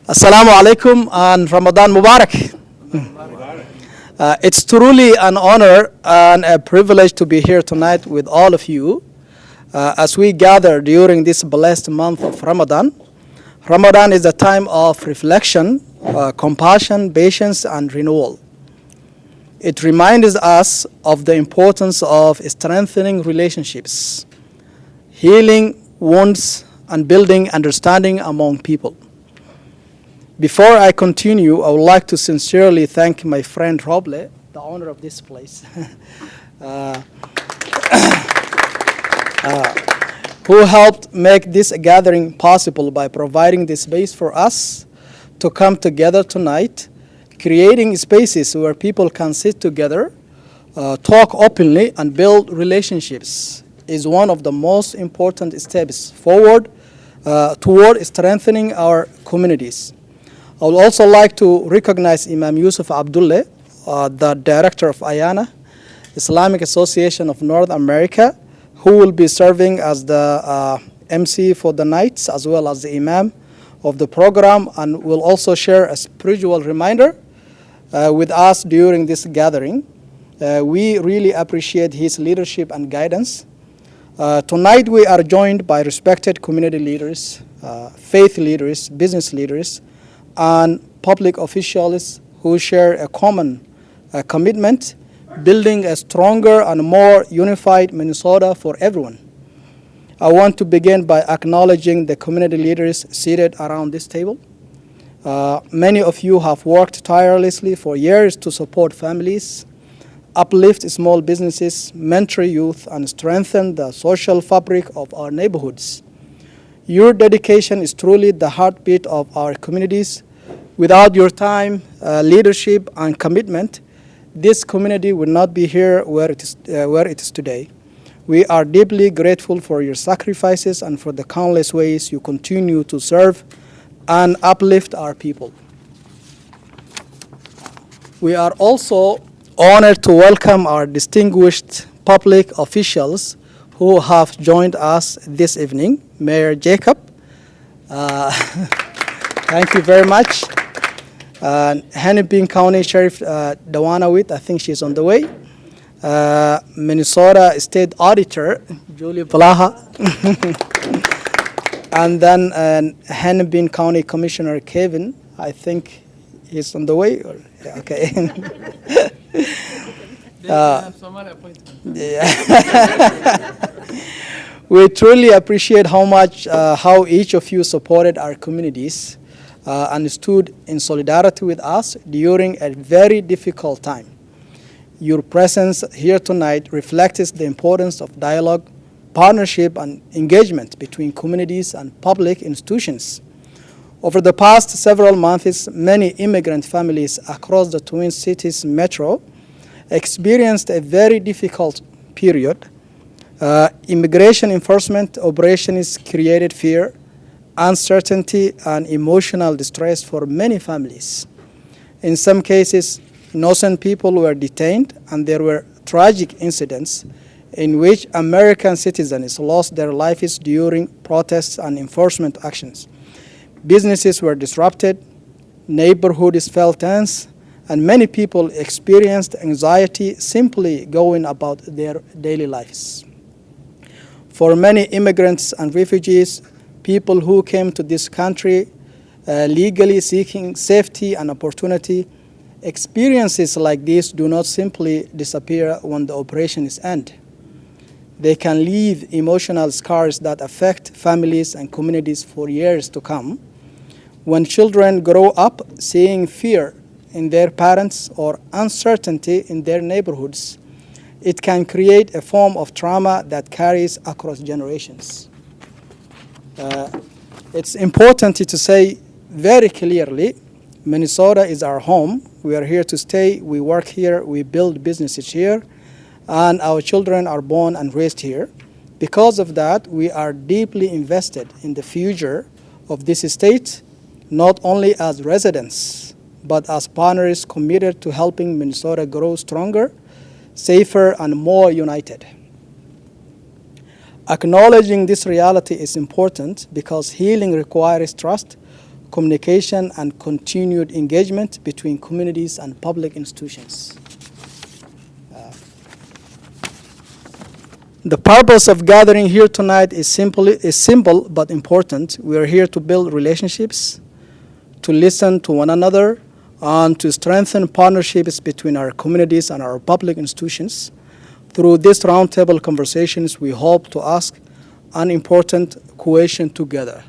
Assalamu alaikum and Ramadan Mubarak. It's truly an honor and a privilege to be here tonight with all of you as we gather during this blessed month of Ramadan. Ramadan is a time of reflection, compassion, patience, and renewal. It reminds us of the importance of strengthening relationships, healing wounds, and building understanding among people. Before I continue, I would like to sincerely thank my friend Roble, the owner of this place, who helped make this gathering possible by providing the space for us to come together tonight. Creating spaces where people can sit together, talk openly, and build relationships is one of the most important steps forward toward strengthening our communities. I would also like to recognize Imam Yusuf Abdullah, the director of Ayana, Islamic Association of North America, who will be serving as the MC for the nights as well as the Imam of the program, and will also share a spiritual reminder with us during this gathering. We really appreciate his leadership and guidance. Tonight we are joined by respected community leaders, faith leaders, business leaders, and public officials who share a common commitment, building a stronger and more unified Minnesota for everyone. I want to begin by acknowledging the community leaders seated around this table. Many of you have worked tirelessly for years to support families, uplift small businesses, mentor youth, and strengthen the social fabric of our neighborhoods. Your dedication is truly the heartbeat of our communities. Without your time, leadership, and commitment, this community would not be here where it is today. We are deeply grateful for your sacrifices and for the countless ways you continue to serve and uplift our people. We are also honored to welcome our distinguished public officials who have joined us this evening. Mayor Jacob, thank you very much. Hennepin County Sheriff Dawana Witt, I think she's on the way. Minnesota State Auditor Julie Valaha. And then Hennepin County Commissioner Kevin, I think he's on the way. Okay. We truly appreciate how each of you supported our communities and stood in solidarity with us during a very difficult time. Your presence here tonight reflects the importance of dialogue, partnership, and engagement between communities and public institutions. Over the past several months, many immigrant families across the Twin Cities metro experienced a very difficult period. Immigration enforcement operations created fear, uncertainty, and emotional distress for many families. In some cases, innocent people were detained, and there were tragic incidents in which American citizens lost their lives during protests and enforcement actions. Businesses were disrupted, neighborhoods felt tense, and many people experienced anxiety simply going about their daily lives. For many immigrants and refugees, people who came to this country legally seeking safety and opportunity, experiences like this do not simply disappear when the operations end. They can leave emotional scars that affect families and communities for years to come. When children grow up seeing fear in their parents or uncertainty in their neighborhoods, it can create a form of trauma that carries across generations. It's important to say very clearly, Minnesota is our home. We are here to stay. We work here. We build businesses here. And our children are born and raised here. Because of that, we are deeply invested in the future of this state, not only as residents, but as partners committed to helping Minnesota grow stronger, safer, and more united. Acknowledging this reality is important because healing requires trust, communication, and continued engagement between communities and public institutions. The purpose of gathering here tonight is simple but important. We are here to build relationships, to listen to one another, and to strengthen partnerships between our communities and our public institutions. Through these roundtable conversations, we hope to ask an important question together.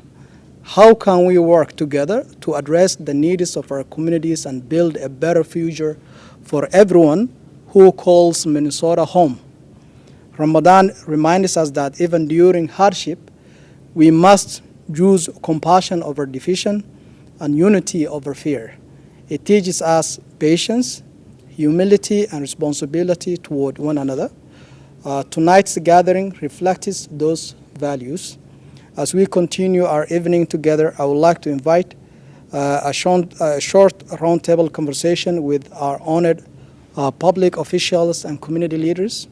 How can we work together to address the needs of our communities and build a better future for everyone who calls Minnesota home? Ramadan reminds us that even during hardship, we must choose compassion over division and unity over fear. It teaches us patience, humility, and responsibility toward one another. Tonight's gathering reflects those values. As we continue our evening together, I would like to invite a short roundtable conversation with our honored public officials and community leaders.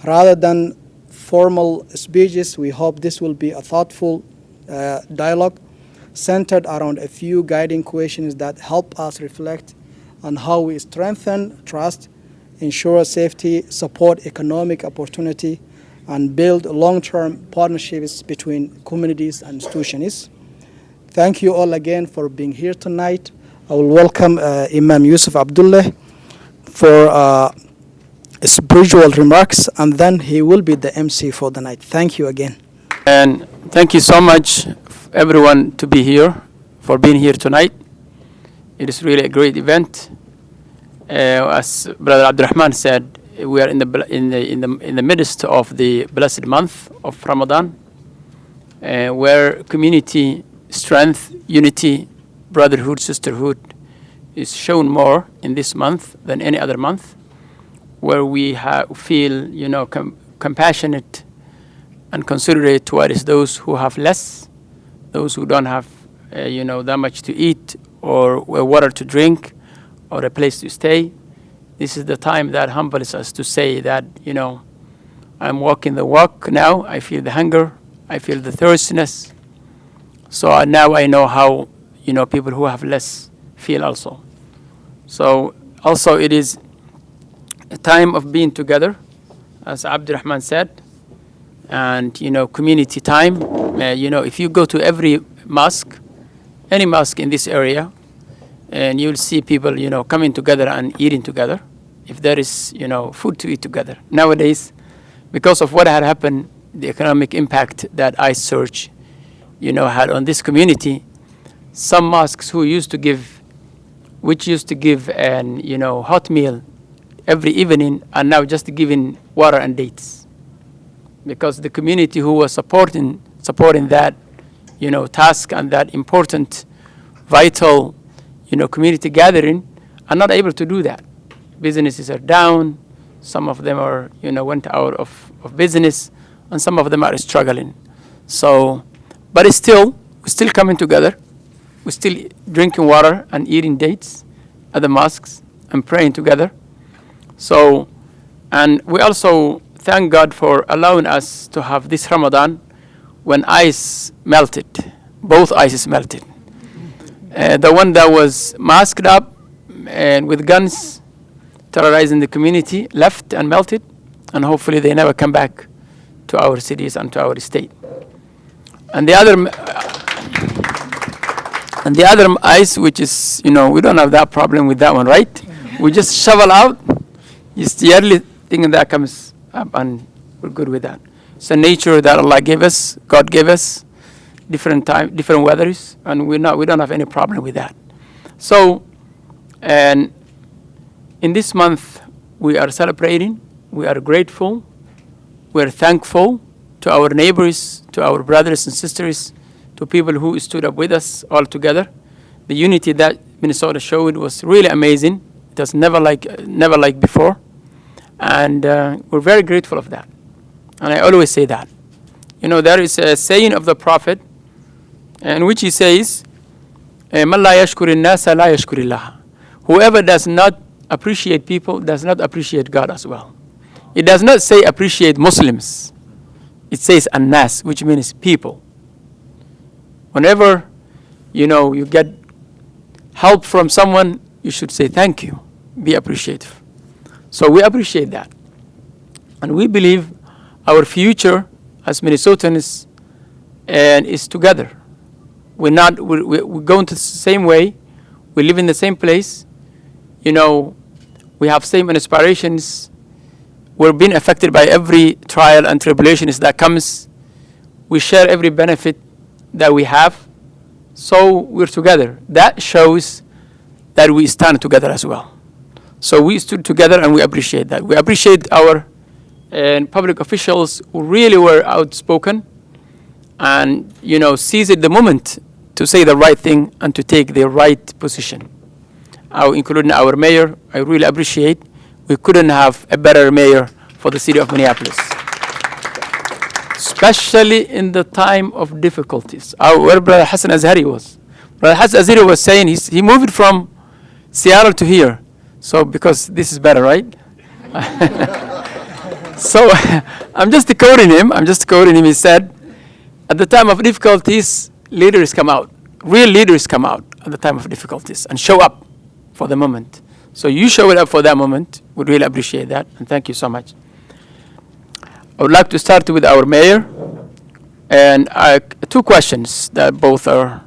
Rather than formal speeches, we hope this will be a thoughtful dialogue centered around a few guiding questions that help us reflect on how we strengthen trust, ensure safety, support economic opportunity, and build long-term partnerships between communities and institutions. Thank you all again for being here tonight. I will welcome Imam Yusuf Abdullah for spiritual remarks, and then he will be the MC for the night. Thank you again. And thank you so much, everyone, to be here, for being here tonight. It is really a great event. As Brother Abdurrahman said, we are in the midst of the blessed month of Ramadan, where community strength, unity, brotherhood, sisterhood is shown more in this month than any other month, where we feel, compassionate and considerate towards those who have less, those who don't have, that much to eat or water to drink or a place to stay. This is the time that humbles us to say that, I'm walking the walk now. I feel the hunger. I feel the thirstiness. So now I know how, people who have less feel also. So also it is a time of being together, as Abdurrahman said, and, community time. If you go to every mosque, any mosque in this area, and you'll see people, coming together and eating together, if there is, food to eat together. Nowadays, because of what had happened, the economic impact that ICE surge, had on this community, some mosques which used to give an, hot meal every evening are now just giving water and dates. Because the community who was supporting that, task and that important, vital, community gathering are not able to do that. Businesses are down. Some of them are, went out of business, and some of them are struggling. So, but it's still, we're still coming together. We're still drinking water and eating dates at the mosques and praying together. So, and we also thank God for allowing us to have this Ramadan when ice melted, both ices melted. The one that was masked up and with guns terrorizing the community left and melted, and hopefully they never come back to our cities and to our state. And the other ice, which is, we don't have that problem with that one, right? We just shovel out. It's the early thing that comes up, and we're good with that. It's a nature that Allah gave us, God gave us, different time, different weathers, and we don't have any problem with that. So, and in this month, we are celebrating, we are grateful, we are thankful to our neighbors, to our brothers and sisters, to people who stood up with us all together. The unity that Minnesota showed was really amazing. It was never like before. And we're very grateful of that. And I always say that. There is a saying of the Prophet in which he says, "Man la yashkuri nasa la yashkuri Allah." Whoever does not appreciate people does not appreciate God as well. It does not say appreciate Muslims. It says an-nas, which means people. Whenever you get help from someone, you should say thank you, be appreciative. So we appreciate that. And we believe our future as Minnesotans is together. We're going to the same way. We live in the same place. We have same inspirations. We're being affected by every trial and tribulations that comes. We share every benefit that we have. So we're together. That shows that we stand together as well. So we stood together, and we appreciate that. We appreciate our public officials who really were outspoken and, seized the moment to say the right thing and to take the right position. Including our mayor, I really appreciate. We couldn't have a better mayor for the city of Minneapolis, especially in the time of difficulties. Where Brother Hassan Azhari was. Brother Hassan Azhari was saying he moved from Seattle to here. So because this is better, right? So I'm just quoting him. He said, at the time of difficulties, leaders come out. Real leaders come out at the time of difficulties and show up for the moment. So you showed up for that moment. We really appreciate that, and thank you so much. I would like to start with our mayor, and two questions that both are,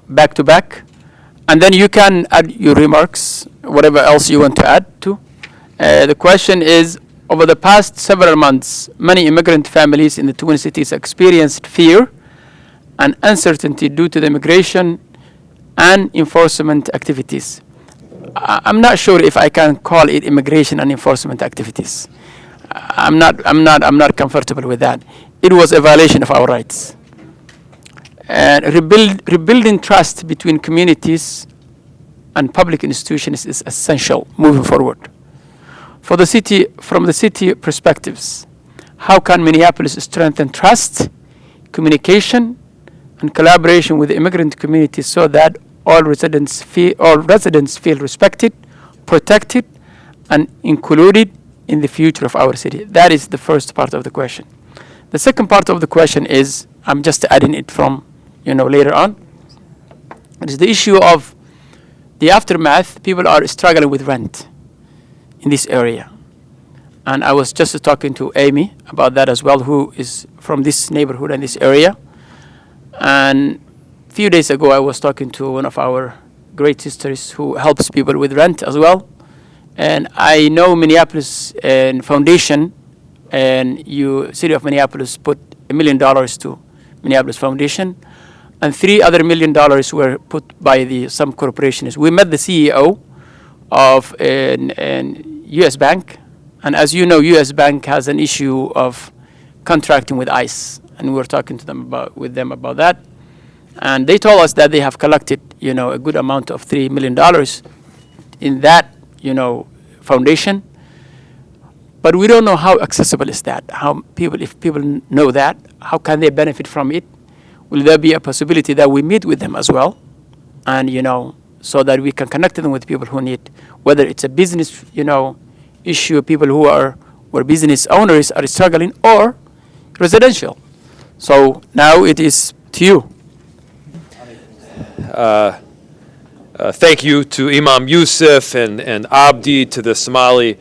back to back, and then you can add your remarks, whatever else you want to add to. The question is, over the past several months, many immigrant families in the Twin Cities experienced fear and uncertainty due to the immigration and enforcement activities. I'm not sure if I can call it immigration and enforcement activities. I'm not comfortable with that. It was a violation of our rights. And rebuilding trust between communities and public institutions is essential moving forward. From the city perspectives, how can Minneapolis strengthen trust, communication, and collaboration with the immigrant community so that all residents feel respected, protected, and included in the future of our city? That is the first part of the question. The second part of the question is, I'm just adding it from, later on. It is the issue of the aftermath. People are struggling with rent in this area. And I was just talking to Amy about that as well, who is from this neighborhood and this area. And a few days ago, I was talking to one of our great sisters who helps people with rent as well. And I know Minneapolis Foundation and City of Minneapolis put $1 million to Minneapolis Foundation, and $3 other million were put by some corporations. We met the CEO of an U.S. bank, and as you know, U.S. bank has an issue of contracting with ICE, and we were talking to them about that, and they told us that they have collected, a good amount of $3 million in that, foundation. But we don't know how accessible is that. If people know that, how can they benefit from it? Will there be a possibility that we meet with them as well, and so that we can connect them with people who need, whether it's a business, issue, people where business owners are struggling, or residential. So now it is to you. Thank you to Imam Yusuf and Abdi, to the Somali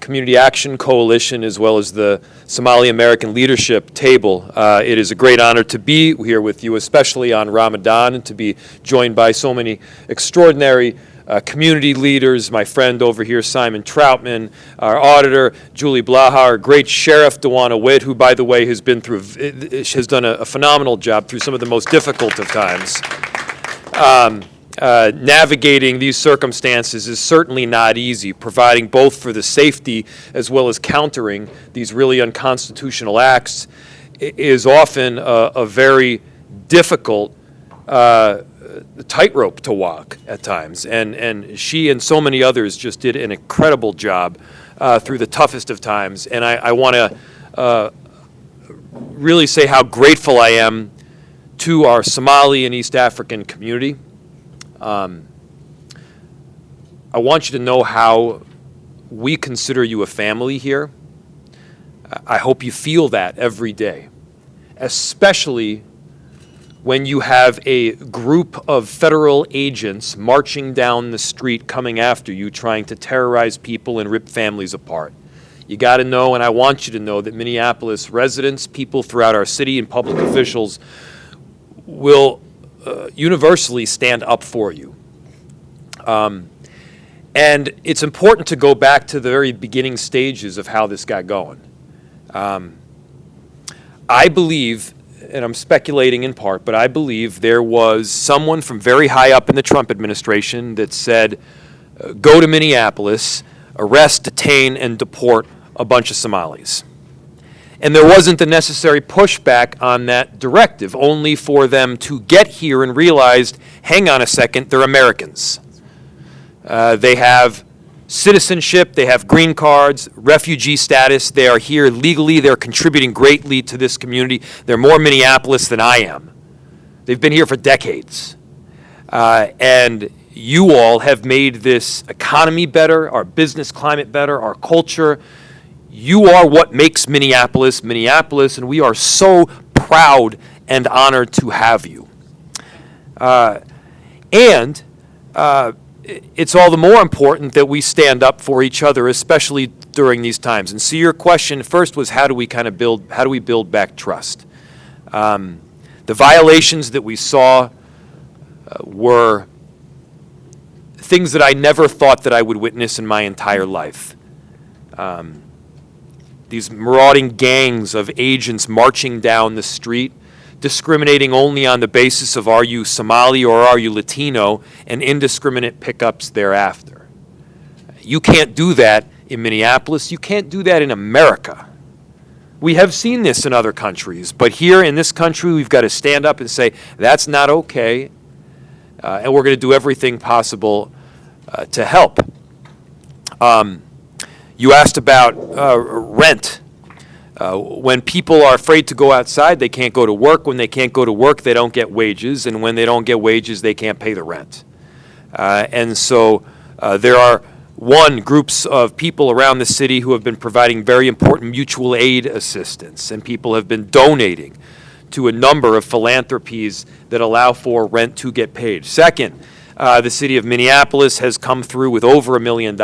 Community Action Coalition, as well as the Somali American Leadership Table. It is a great honor to be here with you, especially on Ramadan, and to be joined by so many extraordinary community leaders, my friend over here, Simon Troutman, our auditor, Julie Blaha, our great sheriff, Dewana Witt, who, by the way, has done a phenomenal job through some of the most difficult of times. Navigating these circumstances is certainly not easy, providing both for the safety as well as countering these really unconstitutional acts is often a very difficult tightrope to walk at times. And she and so many others just did an incredible job through the toughest of times. And I want to really say how grateful I am to our Somali and East African community. I want you to know how we consider you a family here. I hope you feel that every day, especially when you have a group of federal agents marching down the street coming after you, trying to terrorize people and rip families apart. You got to know, and I want you to know, that Minneapolis residents, people throughout our city, and public officials will universally stand up for you. And it's important to go back to the very beginning stages of how this got going. I believe, and I'm speculating in part, but I believe there was someone from very high up in the Trump administration that said, go to Minneapolis, arrest, detain, and deport a bunch of Somalis. And there wasn't the necessary pushback on that directive, only for them to get here and realized, hang on a second, they're Americans. They have citizenship, they have green cards, refugee status, they are here legally, they're contributing greatly to this community. They're more Minneapolis than I am. They've been here for decades. And you all have made this economy better, our business climate better, our culture. You are what makes Minneapolis, Minneapolis, and we are so proud and honored to have you. It's all the more important that we stand up for each other, especially during these times. And so your question first was, how do we build back trust? The violations that we saw were things that I never thought that I would witness in my entire life. These marauding gangs of agents marching down the street, discriminating only on the basis of are you Somali or are you Latino, and indiscriminate pickups thereafter. You can't do that in Minneapolis. You can't do that in America. We have seen this in other countries, but here in this country, we've got to stand up and say, that's not okay, and we're going to do everything possible to help. You asked about rent. When people are afraid to go outside, they can't go to work. When they can't go to work, they don't get wages. And when they don't get wages, they can't pay the rent. And so there are groups of people around the city who have been providing very important mutual aid assistance. And people have been donating to a number of philanthropies that allow for rent to get paid. Second, the city of Minneapolis has come through with over $1 million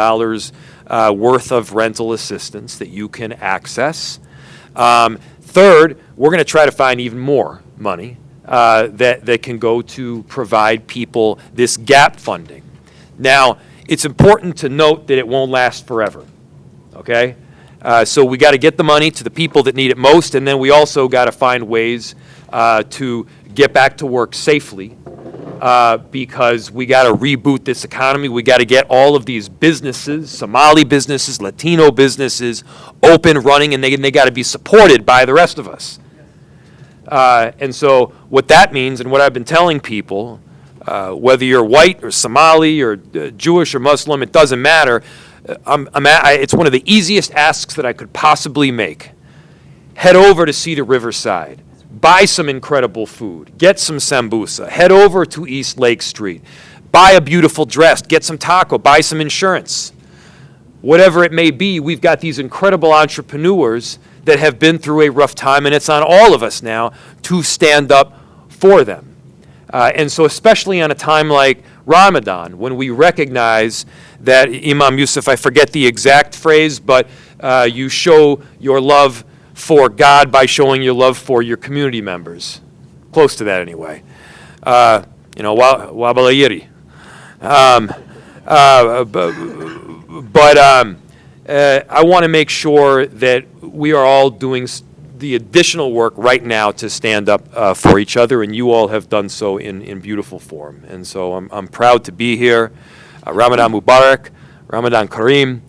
worth of rental assistance that you can access. Third, we're going to try to find even more money that can go to provide people this gap funding. Now, it's important to note that it won't last forever, okay? So we got to get the money to the people that need it most, and then we also got to find ways to get back to work safely. Because we got to reboot this economy. We got to get all of these businesses, Somali businesses, Latino businesses, open, running, and they got to be supported by the rest of us. And so what that means, and what I've been telling people, whether you're white or Somali or Jewish or Muslim, it doesn't matter. It's one of the easiest asks that I could possibly make. Head over to Cedar Riverside. Buy some incredible food, get some sambusa, head over to East Lake Street, buy a beautiful dress, get some taco, buy some insurance. Whatever it may be, we've got these incredible entrepreneurs that have been through a rough time, and it's on all of us now to stand up for them. And so especially on a time like Ramadan, when we recognize that, Imam Yusuf, I forget the exact phrase, but you show your love for God by showing your love for your community members. Close to that anyway. Wabalayiri. But I want to make sure that we are all doing the additional work right now to stand up for each other, and you all have done so in beautiful form. And so I'm proud to be here. Ramadan Mubarak, Ramadan Kareem.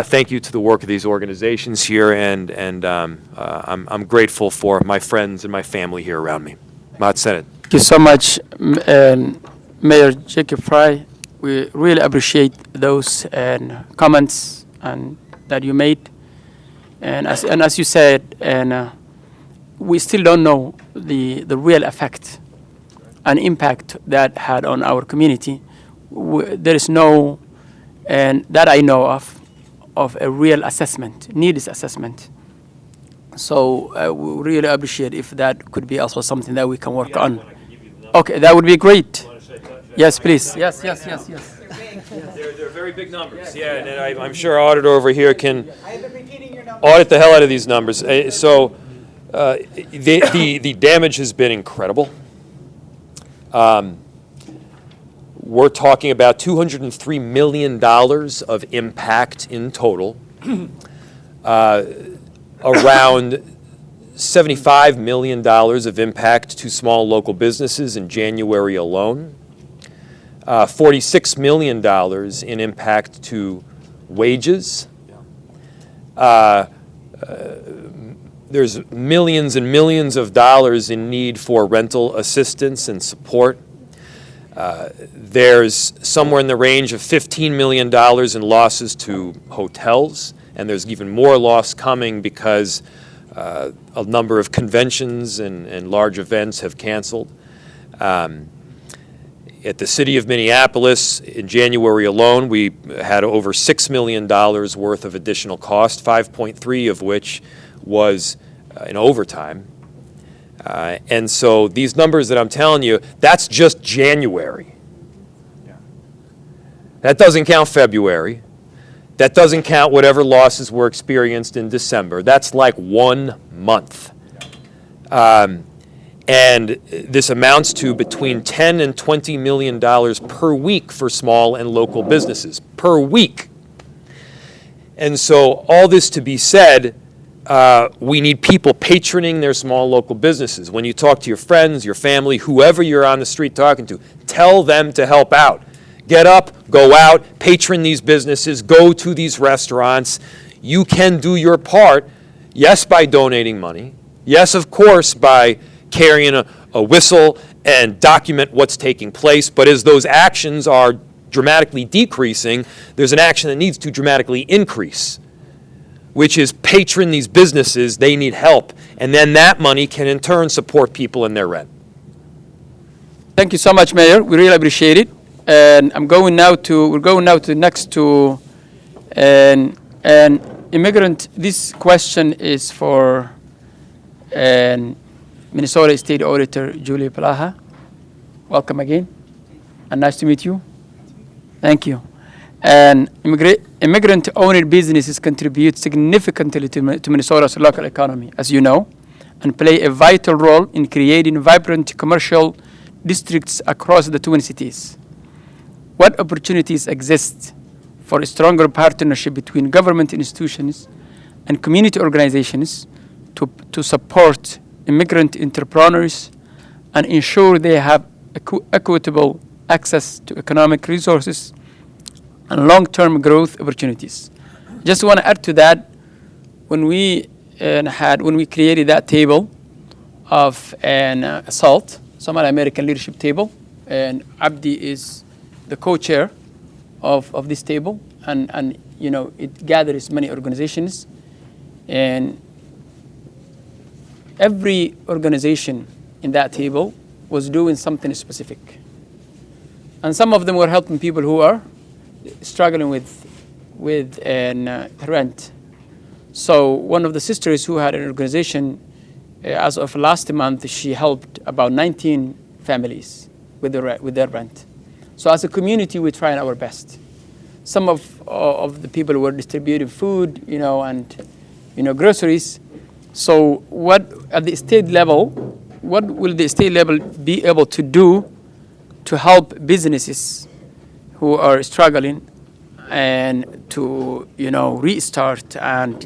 Thank you to the work of these organizations here, and I'm grateful for my friends and my family here around me. Maat Senate. Thank you so much, Mayor Jacob Frey. We really appreciate those comments that you made. And as you said, we still don't know the real effect and impact that had on our community. There is no, and that I know of a real assessment, needs assessment. So we really appreciate if that could be also something that we can work on. Okay, that would be great. Yes, please. Yes. They're very big numbers. Yeah, and I'm sure our auditor over here can audit the hell out of these numbers. So the damage has been incredible. We're talking about $203 million of impact in total. Around $75 million of impact to small local businesses in January alone. $46 million in impact to wages. There's millions and millions of dollars in need for rental assistance and support. There's somewhere in the range of $15 million in losses to hotels, and there's even more loss coming because a number of conventions and large events have canceled. At the city of Minneapolis, in January alone, we had over $6 million worth of additional cost, 5.3 of which was in overtime. And so these numbers that I'm telling you, that's just January. That doesn't count February. That doesn't count whatever losses were experienced in December. That's like 1 month. And this amounts to between $10 and $20 million per week for small and local businesses, per week. And so all this to be said, we need people patroning their small local businesses. When you talk to your friends, your family, whoever you're on the street talking to, tell them to help out. Get up, go out, patron these businesses, go to these restaurants. You can do your part, yes, by donating money, yes, of course, by carrying a whistle and document what's taking place, but as those actions are dramatically decreasing, there's an action that needs to dramatically increase, which is patron these businesses, they need help, and then that money can in turn support people in their rent. Thank you so much, Mayor. We really appreciate it. And we're going now to next to an immigrant. This question is for Minnesota State Auditor Julie Plaha. Welcome again, and nice to meet you. Thank you. And immigrant-owned businesses contribute significantly to Minnesota's local economy, as you know, and play a vital role in creating vibrant commercial districts across the Twin Cities. What opportunities exist for a stronger partnership between government institutions and community organizations to support immigrant entrepreneurs and ensure they have equitable access to economic resources and long-term growth opportunities? Just want to add to that, when we created that table of SALT, Somali American Leadership Table, and Abdi is the co-chair of this table, and you know, it gathers many organizations, and every organization in that table was doing something specific. And some of them were helping people who are struggling with rent. So one of the sisters who had an organization, as of last month, she helped about 19 families with their rent. So as a community, we're trying our best. Some of the people were distributing food, you know, and groceries. So what at the state level, what will the state level be able to do to help businesses who are struggling and to restart and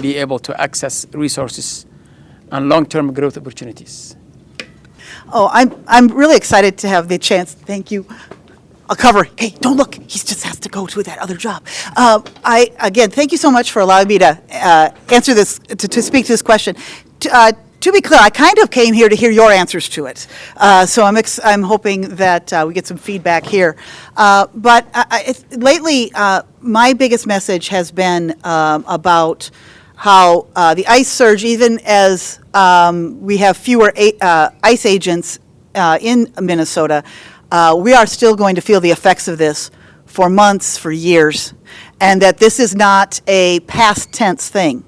be able to access resources and long-term growth opportunities? Oh, I'm really excited to have the chance. Thank you. I'll cover. Hey, don't look. He just has to go to that other job. Again, thank you so much for allowing me to answer this, to speak to this question. To be clear, I kind of came here to hear your answers to it. So I'm hoping that we get some feedback here. But lately, my biggest message has been about how the ICE surge, even as we have fewer ICE agents in Minnesota, we are still going to feel the effects of this for months, for years, and that this is not a past tense thing.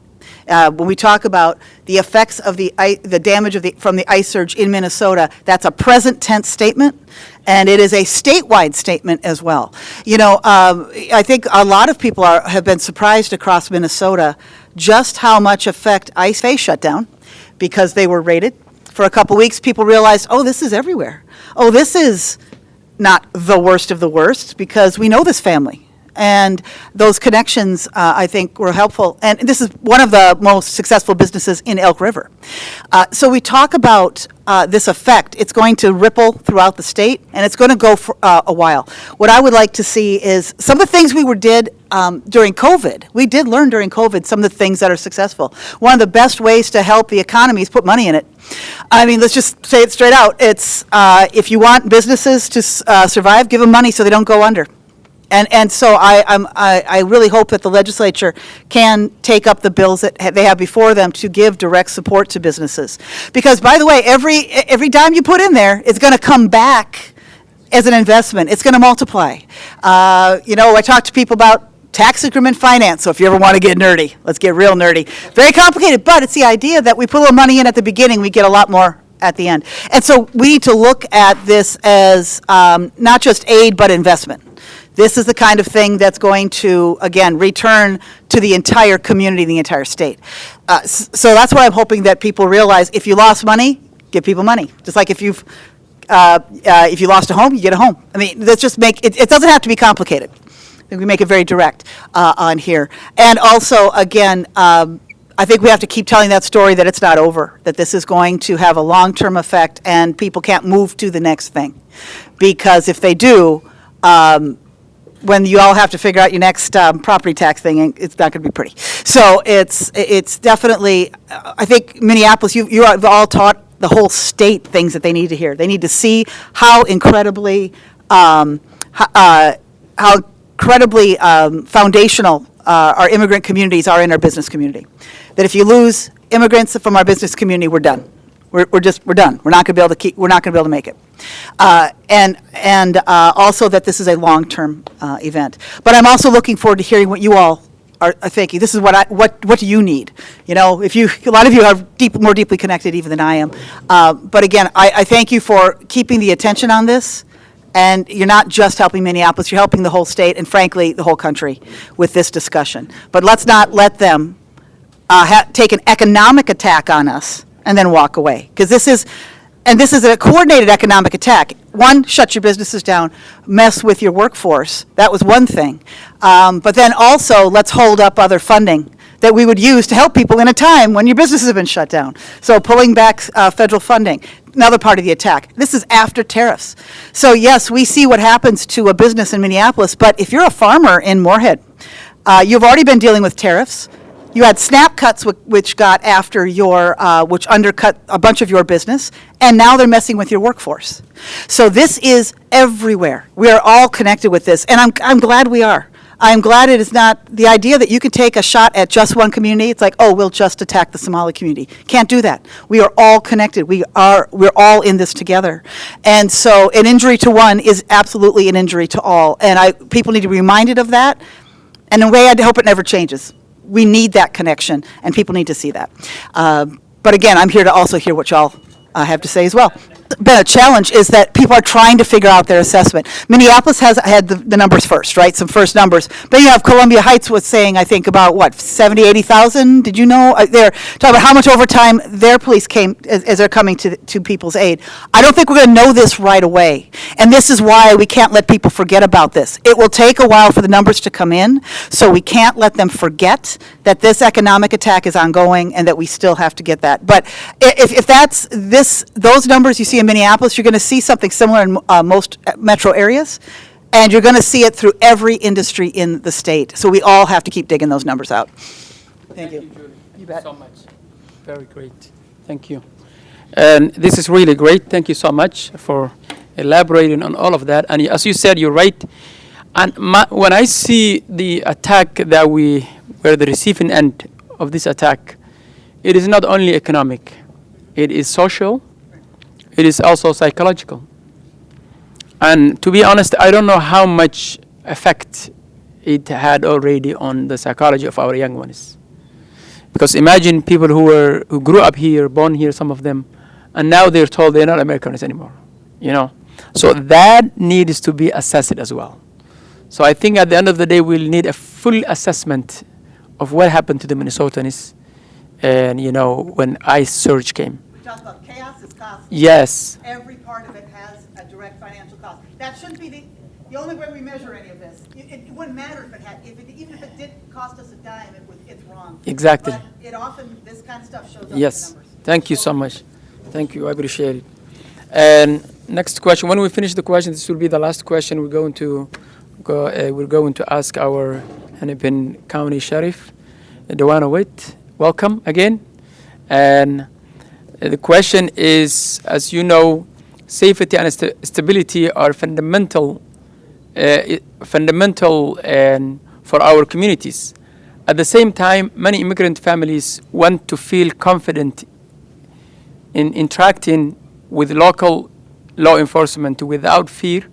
When we talk about the effects of the damage from the ice surge in Minnesota, that's a present tense statement, and it is a statewide statement as well. I think a lot of people have been surprised across Minnesota just how much effect ice face shut down, because they were rated. For a couple weeks, people realized, oh, this is everywhere. Oh, this is not the worst of the worst, because we know this family. And those connections, I think, were helpful. And this is one of the most successful businesses in Elk River. So we talk about this effect. It's going to ripple throughout the state, and it's going to go for a while. What I would like to see is some of the things we did during COVID. We did learn during COVID some of the things that are successful. One of the best ways to help the economy is put money in it. I mean, let's just say it straight out. It's if you want businesses to survive, give them money so they don't go under. And so I really hope that the legislature can take up the bills that they have before them to give direct support to businesses. Because, by the way, every dime you put in there is going to come back as an investment. It's going to multiply. I talk to people about tax increment finance, so if you ever want to get nerdy, let's get real nerdy. Very complicated, but it's the idea that we put a little money in at the beginning, we get a lot more at the end. And so we need to look at this as not just aid, but investment. This is the kind of thing that's going to, again, return to the entire community, the entire state. So that's what I'm hoping that people realize. If you lost money, give people money. Just like if you lost a home, you get a home. I mean, let's just make it. It doesn't have to be complicated. I think we make it very direct on here. And also, again, I think we have to keep telling that story that it's not over, that this is going to have a long-term effect, and people can't move to the next thing, because if they do. When you all have to figure out your next property tax thing, it's not going to be pretty. So it's definitely, I think Minneapolis, you have all taught the whole state things that they need to hear. They need to see how incredibly foundational our immigrant communities are in our business community. That if you lose immigrants from our business community, we're done. We're done. We're not going to be able to make it. And also that this is a long-term event. But I'm also looking forward to hearing what you all are thinking. This is what do you need? A lot of you are more deeply connected even than I am. But again, I thank you for keeping the attention on this. And you're not just helping Minneapolis, you're helping the whole state and, frankly, the whole country with this discussion. But let's not let them take an economic attack on us and then walk away. Because this is a coordinated economic attack. One, shut your businesses down, mess with your workforce. That was one thing. But then also, let's hold up other funding that we would use to help people in a time when your businesses have been shut down. So pulling back federal funding, another part of the attack. This is after tariffs. So yes, we see what happens to a business in Minneapolis, but if you're a farmer in Moorhead, you've already been dealing with tariffs. You had snap cuts which got after which undercut a bunch of your business, and now they're messing with your workforce. So this is everywhere. We are all connected with this, and I'm glad we are. I'm glad it is not the idea that you can take a shot at just one community. It's like, oh, we'll just attack the Somali community. Can't do that. We are all connected. We're all in this together. And so an injury to one is absolutely an injury to all. And people need to be reminded of that. And in a way, I hope it never changes. We need that connection, and people need to see that. But again, I'm here to also hear what y'all have to say as well. Been a challenge is that people are trying to figure out their assessment. Minneapolis has had the numbers first, right? Some first numbers. But you have Columbia Heights was saying, I think, about, 70, 80,000? Did you know? They're talking about how much overtime their police came as they're coming to people's aid. I don't think we're going to know this right away. And this is why we can't let people forget about this. It will take a while for the numbers to come in, so we can't let them forget that this economic attack is ongoing and that we still have to get that. But if that's those numbers you see in Minneapolis, you're going to see something similar in most metro areas, and you're going to see it through every industry in the state. So we all have to keep digging those numbers out. Thank you. Julie. You bet. So much. Very great. Thank you. And this is really great. Thank you so much for elaborating on all of that. And as you said, you're right. And when I see the attack that we're the receiving end of this attack, it is not only economic. It is social. It is also psychological. And to be honest, I don't know how much effect it had already on the psychology of our young ones. Because imagine people who grew up here, born here, some of them, and now they're told they're not Americans anymore, you know. So that needs to be assessed as well. So I think at the end of the day, we'll need a full assessment of what happened to the Minnesotans, and you know, when ICE surge came. We talk about chaos is costly. Yes. Every part of it has a direct financial cost. That shouldn't be the only way we measure any of this. It wouldn't matter even if it did cost us a dime, it's wrong. Exactly. But it often, this kind of stuff shows up Yes. in the numbers. Thank you so much. Thank you. I appreciate it. And next question. When we finish the question, this will be the last question. We're going to ask our Hennepin County Sheriff, Dewana Witt. Welcome again. And the question is, as you know, safety and stability are fundamental and for our communities. At the same time, many immigrant families want to feel confident in interacting with local law enforcement without fear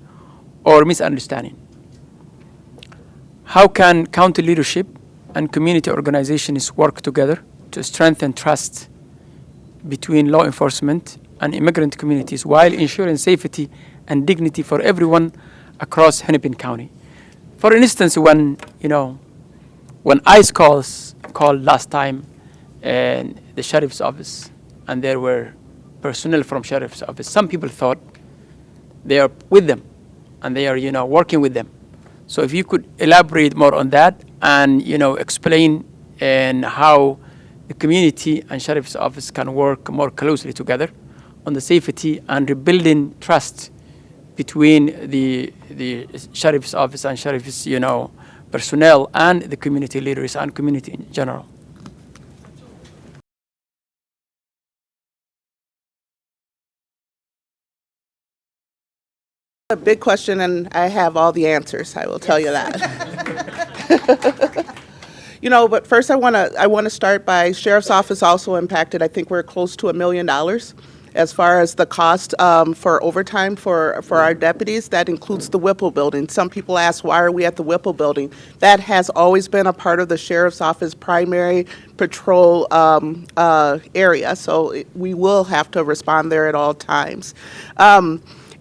or misunderstanding. How can county leadership and community organizations work together to strengthen trust between law enforcement and immigrant communities while ensuring safety and dignity for everyone across Hennepin County? For instance, when ICE called last time and the sheriff's office, and there were personnel from sheriff's office, some people thought they are with them and they are working with them. So if you could elaborate more on that and explain and how the community and sheriff's office can work more closely together on the safety and rebuilding trust between the sheriff's office and sheriff's personnel and the community leaders and community in general. A big question, and I have all the answers. I will tell you that. But first I want to start by sheriff's office also impacted. I think we're close to $1 million as far as the cost for overtime for our deputies. That includes the Whipple building. Some people ask, why are we at the Whipple building? That has always been a part of the sheriff's office primary patrol area, so we will have to respond there at all times.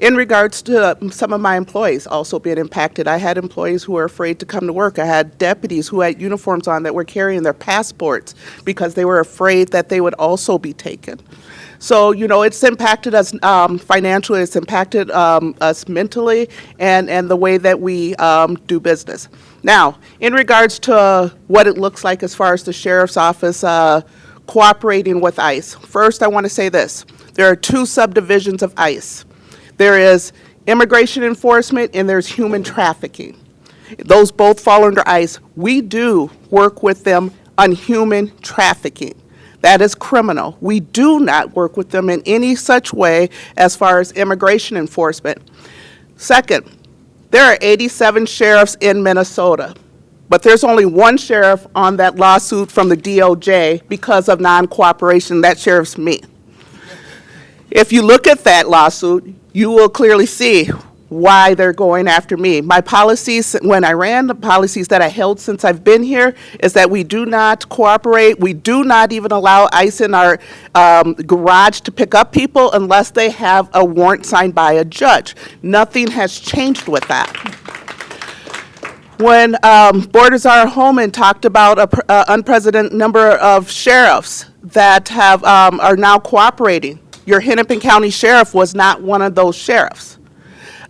In regards to some of my employees also being impacted, I had employees who were afraid to come to work. I had deputies who had uniforms on that were carrying their passports because they were afraid that they would also be taken. So, it's impacted us financially, it's impacted us mentally, and the way that we do business. Now, in regards to what it looks like as far as the sheriff's office cooperating with ICE, first I want to say this. There are two subdivisions of ICE. There is immigration enforcement and there's human trafficking. Those both fall under ICE. We do work with them on human trafficking. That is criminal. We do not work with them in any such way as far as immigration enforcement. Second, there are 87 sheriffs in Minnesota, but there's only one sheriff on that lawsuit from the DOJ because of non-cooperation. That sheriff's me. If you look at that lawsuit, you will clearly see why they're going after me. My policies, when I ran, the policies that I held since I've been here, is that we do not cooperate. We do not even allow ICE in our garage to pick up people unless they have a warrant signed by a judge. Nothing has changed with that. When Bordazar Holman talked about an unprecedented number of sheriffs that are now cooperating, your Hennepin County Sheriff was not one of those sheriffs.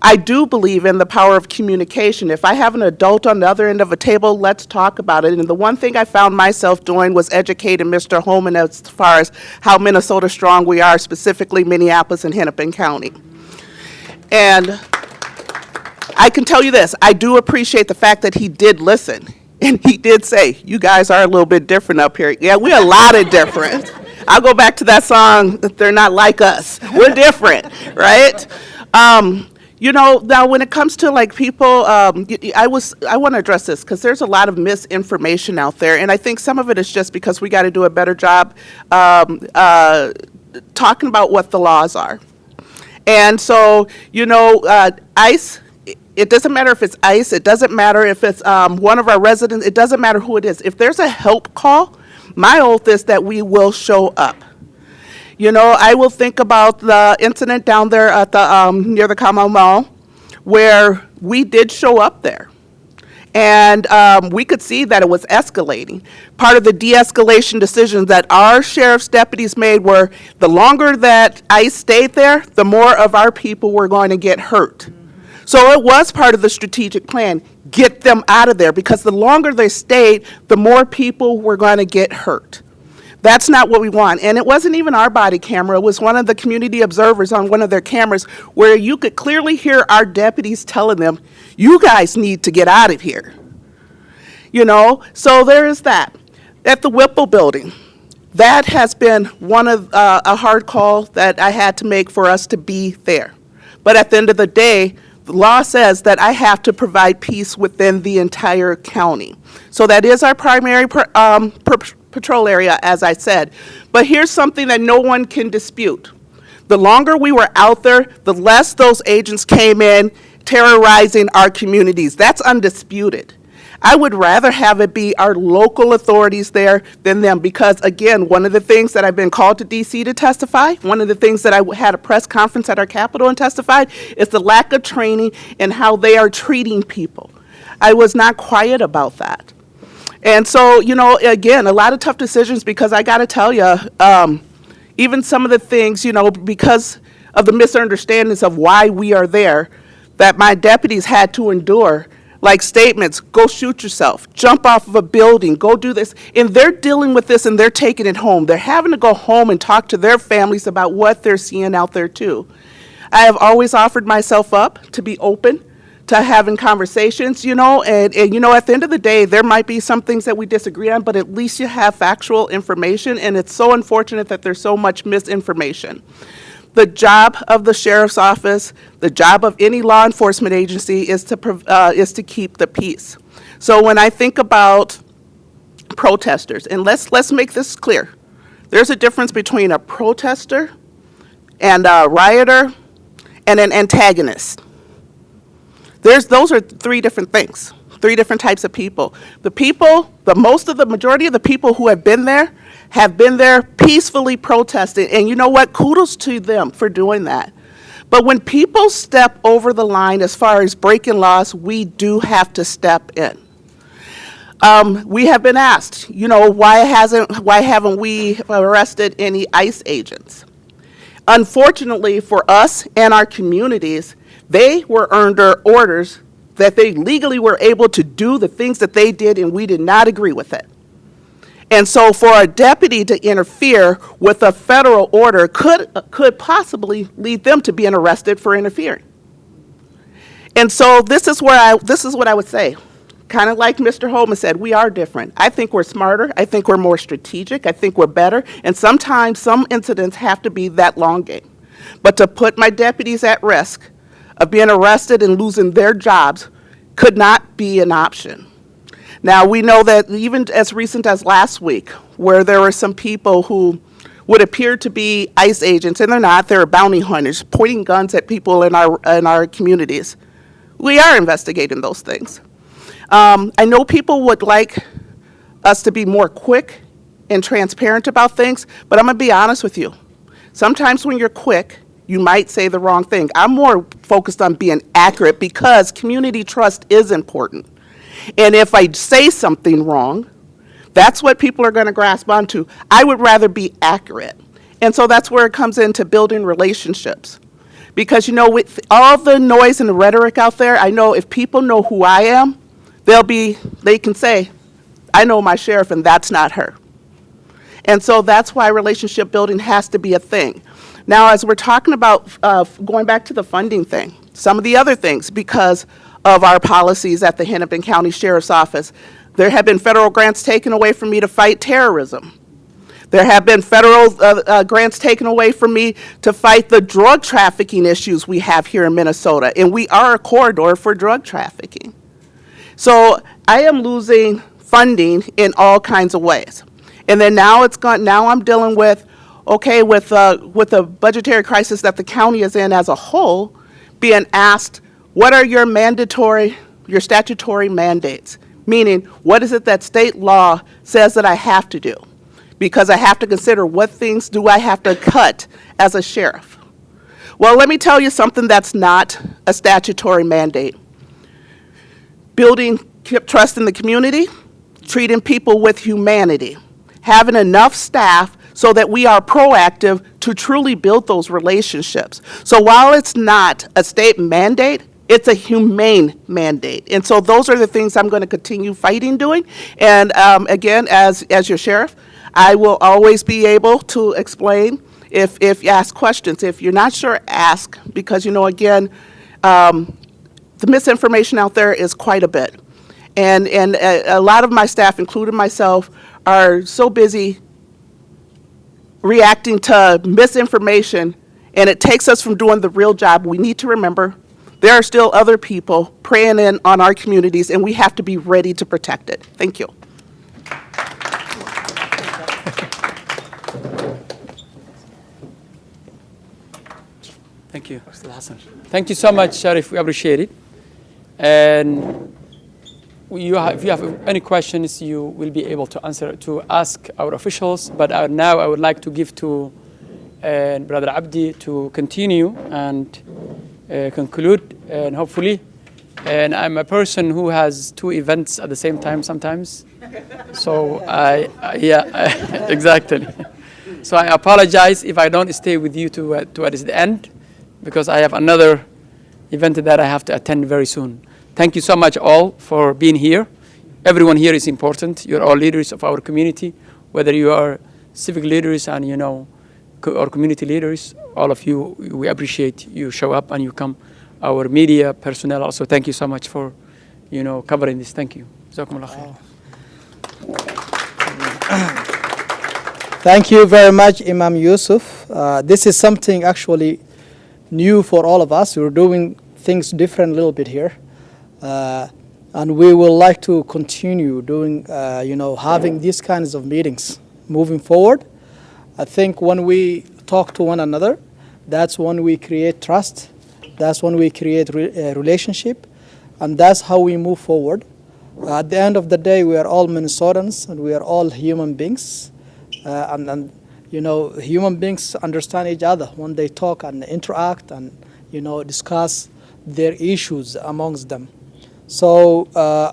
I do believe in the power of communication. If I have an adult on the other end of a table, let's talk about it. And the one thing I found myself doing was educating Mr. Holman as far as how Minnesota strong we are, specifically Minneapolis and Hennepin County. And I can tell you this, I do appreciate the fact that he did listen. And he did say, you guys are a little bit different up here. Yeah, we're a lot of different. I'll go back to that song, They're Not Like Us. We're different, right? Now when it comes to like people, I want to address this because there's a lot of misinformation out there. And I think some of it is just because we got to do a better job talking about what the laws are. And so, ICE, it doesn't matter if it's ICE, it doesn't matter if it's one of our residents, it doesn't matter who it is. If there's a help call My oath is that we will show up. You know, I will think about the incident down there at the near the Kamal Mall, where we did show up there. And we could see that it was escalating. Part of the de-escalation decisions that our sheriff's deputies made were the longer that ICE stayed there, the more of our people were going to get hurt. So it was part of the strategic plan, get them out of there, because the longer they stayed, the more people were going to get hurt. That's not what we want. And it wasn't even our body camera. It was one of the community observers on one of their cameras where you could clearly hear our deputies telling them, you guys need to get out of here. You know, so there is that. At the Whipple building, that has been one of a hard call that I had to make for us to be there. But at the end of the day, the law says that I have to provide peace within the entire county. So that is our primary patrol area, as I said. But here's something that no one can dispute. The longer we were out there, the less those agents came in terrorizing our communities. That's undisputed. I would rather have it be our local authorities there than them, because again, one of the things that I've been called to DC to testify, one of the things that I had a press conference at our Capitol and testified, is the lack of training and how they are treating people. I was not quiet about that. And so, you know, again, a lot of tough decisions, because I got to tell you, even some of the things, you know, because of the misunderstandings of why we are there, that my deputies had to endure, like statements, go shoot yourself, jump off of a building, go do this. And they're dealing with this and they're taking it home. They're having to go home and talk to their families about what they're seeing out there too. I have always offered myself up to be open to having conversations, you know, and you know, at the end of the day, there might be some things that we disagree on, but at least you have factual information, and it's so unfortunate that there's so much misinformation. The job of the sheriff's office, the job of any law enforcement agency is to keep the peace. So when I think about protesters, and let's make this clear, there's a difference between a protester and a rioter and an antagonist. Those are three different things, three different types of people. The majority of the people who have been there peacefully protesting. And you know what? Kudos to them for doing that. But when people step over the line as far as breaking laws, we do have to step in. We have been asked, you know, why haven't we arrested any ICE agents? Unfortunately for us and our communities, they were under orders that they legally were able to do the things that they did, and we did not agree with it. And so for a deputy to interfere with a federal order could possibly lead them to being arrested for interfering. And so this is what I would say. Kind of like Mr. Holman said, we are different. I think we're smarter. I think we're more strategic. I think we're better. And sometimes some incidents have to be that long game. But to put my deputies at risk of being arrested and losing their jobs could not be an option. Now, we know that even as recent as last week, where there were some people who would appear to be ICE agents, and they're not, they're bounty hunters, pointing guns at people in our communities. We are investigating those things. I know people would like us to be more quick and transparent about things, but I'm going to be honest with you. Sometimes when you're quick, you might say the wrong thing. I'm more focused on being accurate because community trust is important. And if I say something wrong, that's what people are going to grasp onto. I would rather be accurate. And so that's where it comes into building relationships. Because, you know, with all the noise and the rhetoric out there, I know if people know who I am, they can say, I know my sheriff and that's not her. And so that's why relationship building has to be a thing. Now, as we're talking about going back to the funding thing, some of the other things, because of our policies at the Hennepin County Sheriff's Office, there have been federal grants taken away from me to fight terrorism. There have been federal grants taken away from me to fight the drug trafficking issues we have here in Minnesota, and we are a corridor for drug trafficking. So I am losing funding in all kinds of ways. And then now I'm dealing with, with the budgetary crisis that the county is in as a whole, being asked, what are your statutory mandates? Meaning, what is it that state law says that I have to do? because I have to consider what things do I have to cut as a sheriff. Well, let me tell you something that's not a statutory mandate. Building trust in the community, treating people with humanity, having enough staff so that we are proactive to truly build those relationships. So while it's not a state mandate, it's a humane mandate. And so those are the things I'm going to continue fighting doing. And again, as your sheriff, I will always be able to explain if you ask questions. If you're not sure, ask, because, again, the misinformation out there is quite a bit. And a lot of my staff, including myself, are so busy reacting to misinformation, and it takes us from doing the real job. We need to remember there are still other people preying in on our communities, and we have to be ready to protect it. Thank you. Thank you, Mr. Hassan. Thank you so much, Sheriff. We appreciate it. And if you have any questions, you will be able to ask our officials. But now I would like to give to Brother Abdi to continue and conclude, and hopefully. And I'm a person who has two events at the same time sometimes. So yeah, exactly. So I apologize if I don't stay with you towards the end, because I have another event that I have to attend very soon. Thank you so much all for being here. Everyone here is important. You're all leaders of our community, whether you are civic leaders and or community leaders, all of you, we appreciate you show up and you come. Our media personnel also, thank you so much for covering this. Thank you. Jazakumullah khair. Thank you very much, Imam Yusuf. This is something actually new for all of us. We're doing things different a little bit here. And we would like to continue doing, having these kinds of meetings moving forward. I think when we talk to one another, that's when we create trust. That's when we create a relationship. And that's how we move forward. At the end of the day, we are all Minnesotans and we are all human beings. Human beings understand each other when they talk and interact and, discuss their issues amongst them. So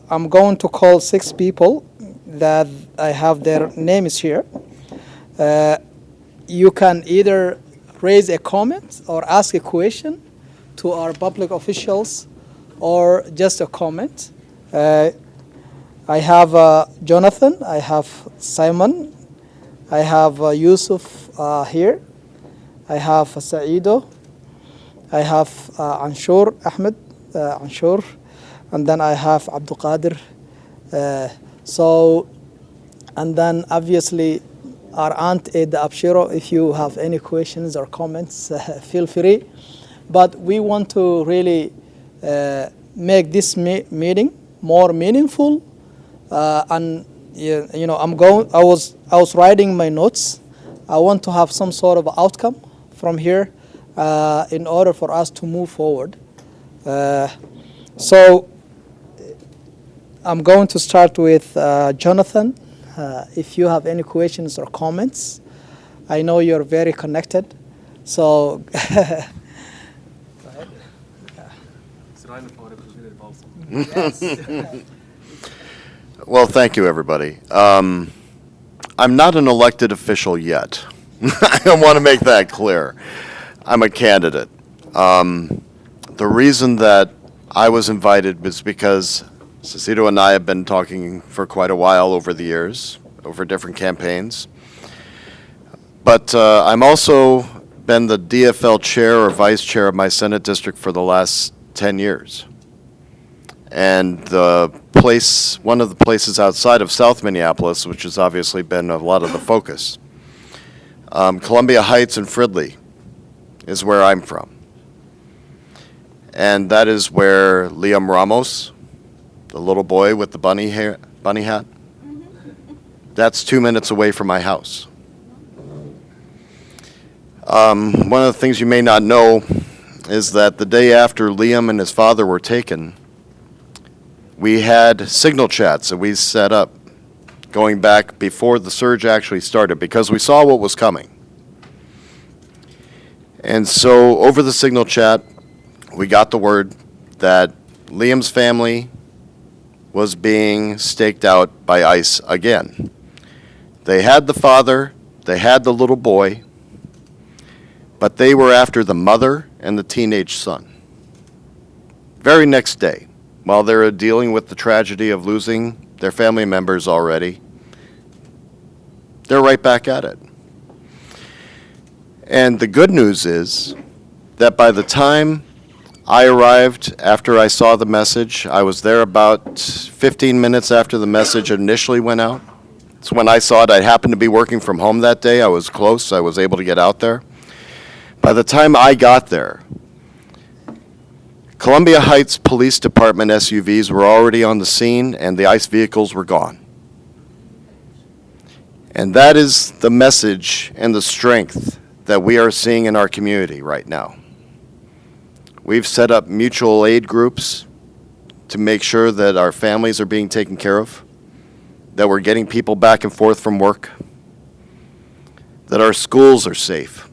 I'm going to call 6 people that I have their names here. You can either raise a comment or ask a question to our public officials or just a comment. I have Jonathan, I have Simon, I have Yusuf here, I have Saido, I have Anshur Ahmed, Anshur, and then I have Abdul Qadir. And then obviously our Aunt Eda Abshiro, if you have any questions or comments, feel free. But we want to really make this meeting more meaningful. I was writing my notes. I want to have some sort of outcome from here in order for us to move forward. So I'm going to start with Jonathan. If you have any questions or comments, I know you're very connected. So go ahead. Well, thank you, everybody. I'm not an elected official yet. I want to make that clear. I'm a candidate. The reason that I was invited was because Cecito and I have been talking for quite a while over the years, over different campaigns. But I'm also been the DFL chair or vice chair of my Senate district for the last 10 years. And one of the places outside of South Minneapolis, which has obviously been a lot of the focus, Columbia Heights and Fridley is where I'm from. And that is where Liam Ramos, the little boy with the bunny hat, that's 2 minutes away from my house. One of the things you may not know is that the day after Liam and his father were taken, we had signal chats that we set up going back before the surge actually started, because we saw what was coming. And so over the signal chat, we got the word that Liam's family was being staked out by ICE again. They had the father, they had the little boy, but they were after the mother and the teenage son. Very next day, while they were dealing with the tragedy of losing their family members already, they're right back at it. And the good news is that by the time I arrived after I saw the message, I was there about 15 minutes after the message initially went out. It's when I saw it. I happened to be working from home that day. I was close. I was able to get out there. By the time I got there, Columbia Heights Police Department SUVs were already on the scene and the ICE vehicles were gone. And that is the message and the strength that we are seeing in our community right now. We've set up mutual aid groups to make sure that our families are being taken care of, that we're getting people back and forth from work, that our schools are safe.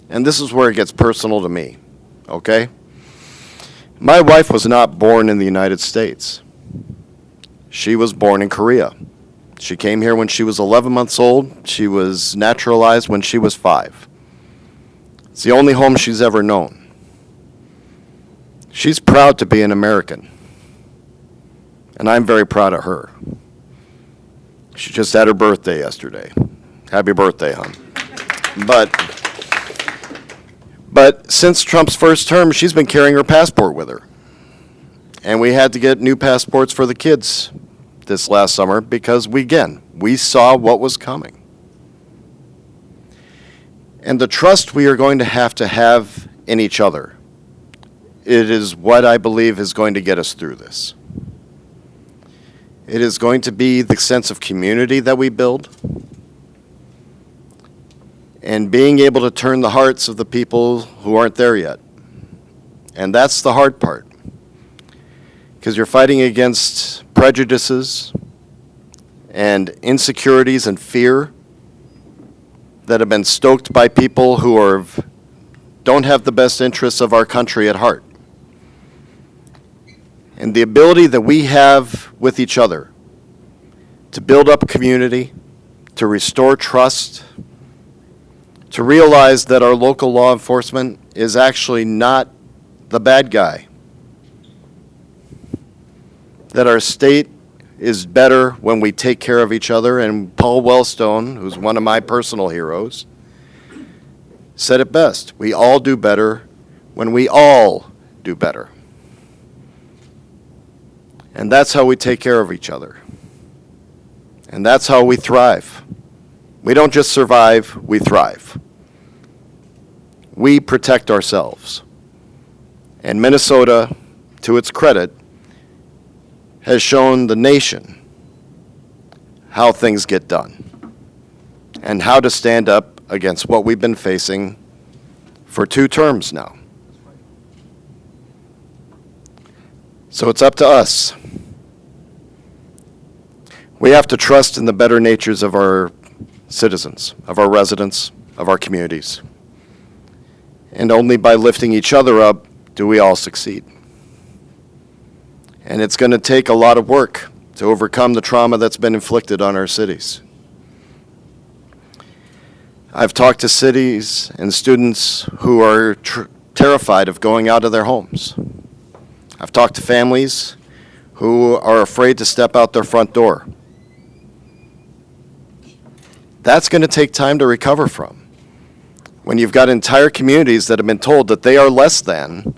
And this is where it gets personal to me, okay? My wife was not born in the United States. She was born in Korea. She came here when she was 11 months old. She was naturalized when she was 5. It's the only home she's ever known. She's proud to be an American, and I'm very proud of her. She just had her birthday yesterday. Happy birthday, hon. But since Trump's first term, she's been carrying her passport with her. And we had to get new passports for the kids this last summer because, we saw what was coming. And the trust we are going to have in each other, it is what I believe is going to get us through this. It is going to be the sense of community that we build and being able to turn the hearts of the people who aren't there yet. And that's the hard part, because you're fighting against prejudices and insecurities and fear that have been stoked by people who don't have the best interests of our country at heart. And the ability that we have with each other to build up a community, to restore trust, to realize that our local law enforcement is actually not the bad guy, that our state is better when we take care of each other. And Paul Wellstone, who's one of my personal heroes, said it best: we all do better when we all do better. And that's how we take care of each other. And that's how we thrive. We don't just survive, we thrive. We protect ourselves. And Minnesota, to its credit, has shown the nation how things get done and how to stand up against what we've been facing for 2 terms now. So it's up to us. We have to trust in the better natures of our citizens, of our residents, of our communities. And only by lifting each other up do we all succeed. And it's going to take a lot of work to overcome the trauma that's been inflicted on our cities. I've talked to cities and students who are terrified of going out of their homes. I've talked to families who are afraid to step out their front door. That's going to take time to recover from. When you've got entire communities that have been told that they are less than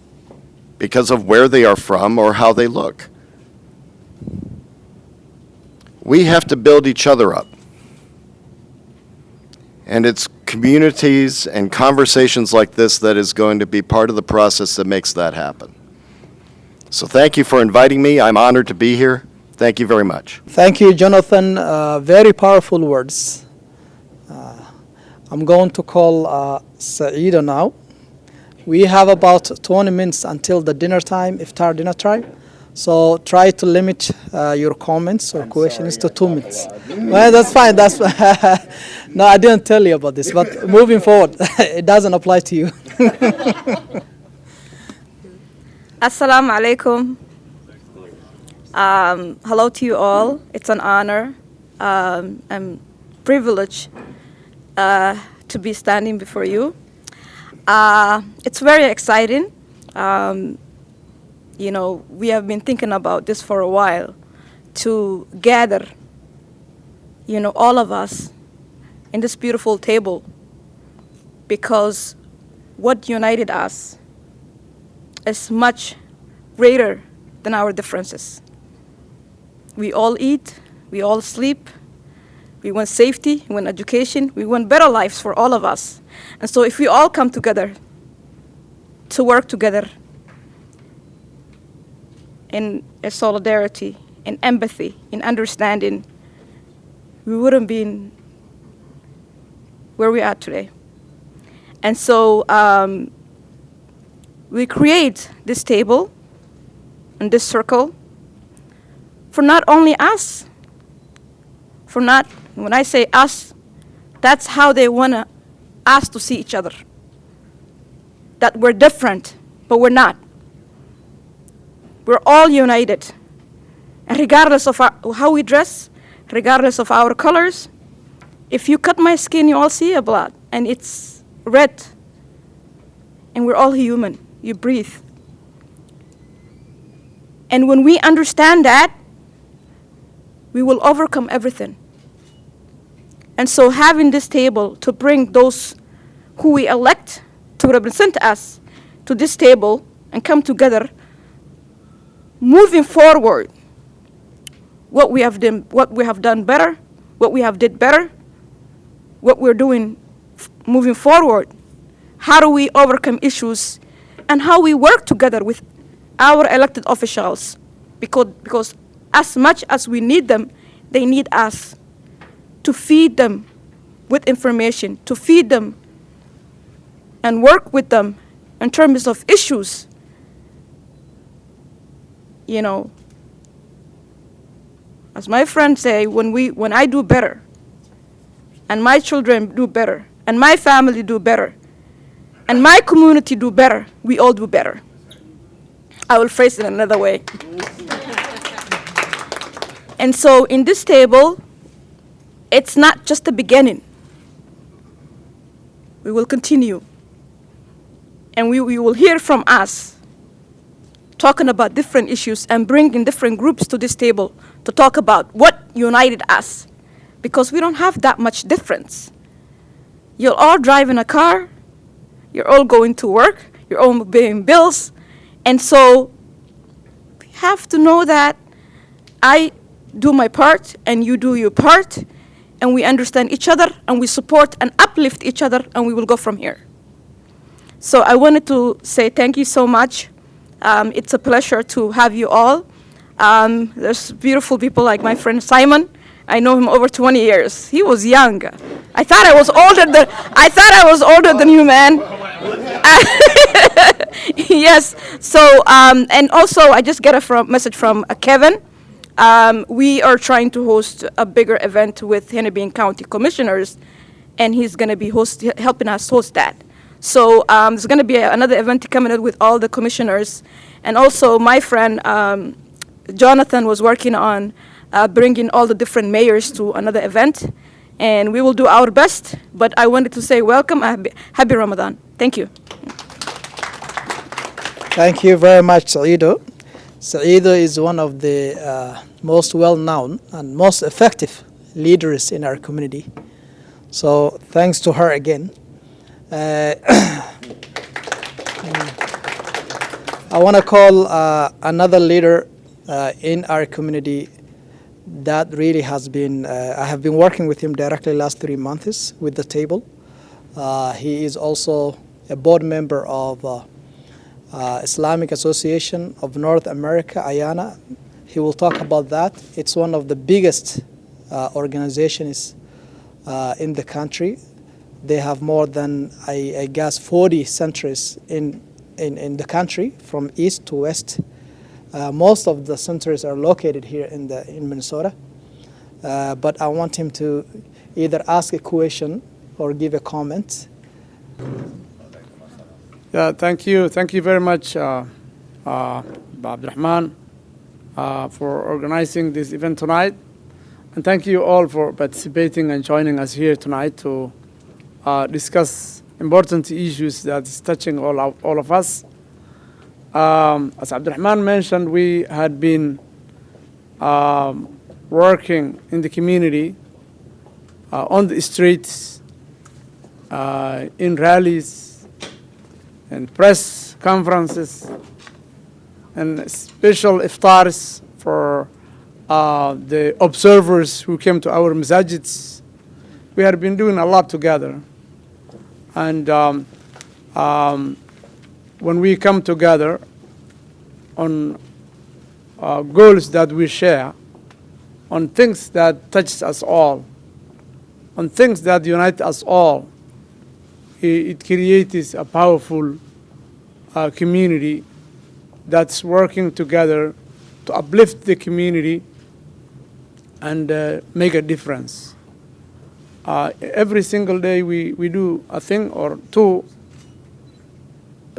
because of where they are from or how they look. We have to build each other up. And it's communities and conversations like this that is going to be part of the process that makes that happen. So thank you for inviting me. I'm honored to be here. Thank you very much. Thank you, Jonathan. Very powerful words. I'm going to call Saida now. We have about 20 minutes until the dinner time, iftar dinner time. So try to limit your comments or questions to 2 minutes. Well, that's fine. That's no, I didn't tell you about this, but moving forward, it doesn't apply to you. Assalamu alaikum. Hello to you all. It's an honor and privilege to be standing before you. It's very exciting. You know, we have been thinking about this for a while, to gather, you know, all of us in this beautiful table, because what united us is much greater than our differences. We all eat, we all sleep, we want safety, we want education, we want better lives for all of us. And so if we all come together to work together in solidarity, in empathy, in understanding, we wouldn't be where we are today. And so we create this table and this circle for not only us, when I say us, that's how they want us to see each other. That we're different, but we're not. We're all united. And regardless of how we dress, regardless of our colors, if you cut my skin, you all see a blood, and it's red. And we're all human. You breathe. And when we understand that, we will overcome everything. And so having this table to bring those who we elect to represent us to this table and come together, moving forward, what we have done better, what we have did better, what we're doing moving forward, how do we overcome issues, and how we work together with our elected officials, because as much as we need them, they need us to feed them with information, to feed them and work with them in terms of issues. You know, as my friends say, when I do better, and my children do better, and my family do better, and my community do better, we all do better. I will phrase it another way. And so in this table, it's not just the beginning. We will continue. And we will hear from us, talking about different issues and bringing different groups to this table to talk about what united us. Because we don't have that much difference. You're all driving a car, you're all going to work, you're all paying bills. And so we have to know that I do my part and you do your part, and we understand each other and we support and uplift each other, and we will go from here. So I wanted to say thank you so much. It's a pleasure to have you all. There's beautiful people like my friend Simon. I know him over 20 years. He was young. I thought I was older than you, man. Yes. So and also I just get a message from Kevin. We are trying to host a bigger event with Hennepin County Commissioners, and he's going to be helping us host that. So there's going to be another event coming up with all the commissioners. And also my friend Jonathan was working on bringing all the different mayors to another event. And we will do our best. But I wanted to say welcome. Happy Ramadan. Thank you. Thank you very much, Sa'ido. Sa'ido is one of the most well-known and most effective leaders in our community. So thanks to her again. I want to call another leader in our community that really has been, I have been working with him directly last 3 months with the table. He is also a board member of Islamic Association of North America, IANA. He will talk about that. It's one of the biggest organizations in the country. They have more than, I guess, 40 centers in the country, from east to west. Most of the centers are located here in Minnesota, but I want him to either ask a question or give a comment. Yeah, thank you. Thank you very much, Abdurrahman, for organizing this event tonight. And thank you all for participating and joining us here tonight to discuss important issues that is touching all of us. As Abdurrahman mentioned, we had been working in the community, on the streets, in rallies, and press conferences, and special iftars for the observers who came to our masajids. We had been doing a lot together. And when we come together on goals that we share, on things that touch us all, on things that unite us all, it creates a powerful community that's working together to uplift the community and make a difference. Every single day we do a thing or two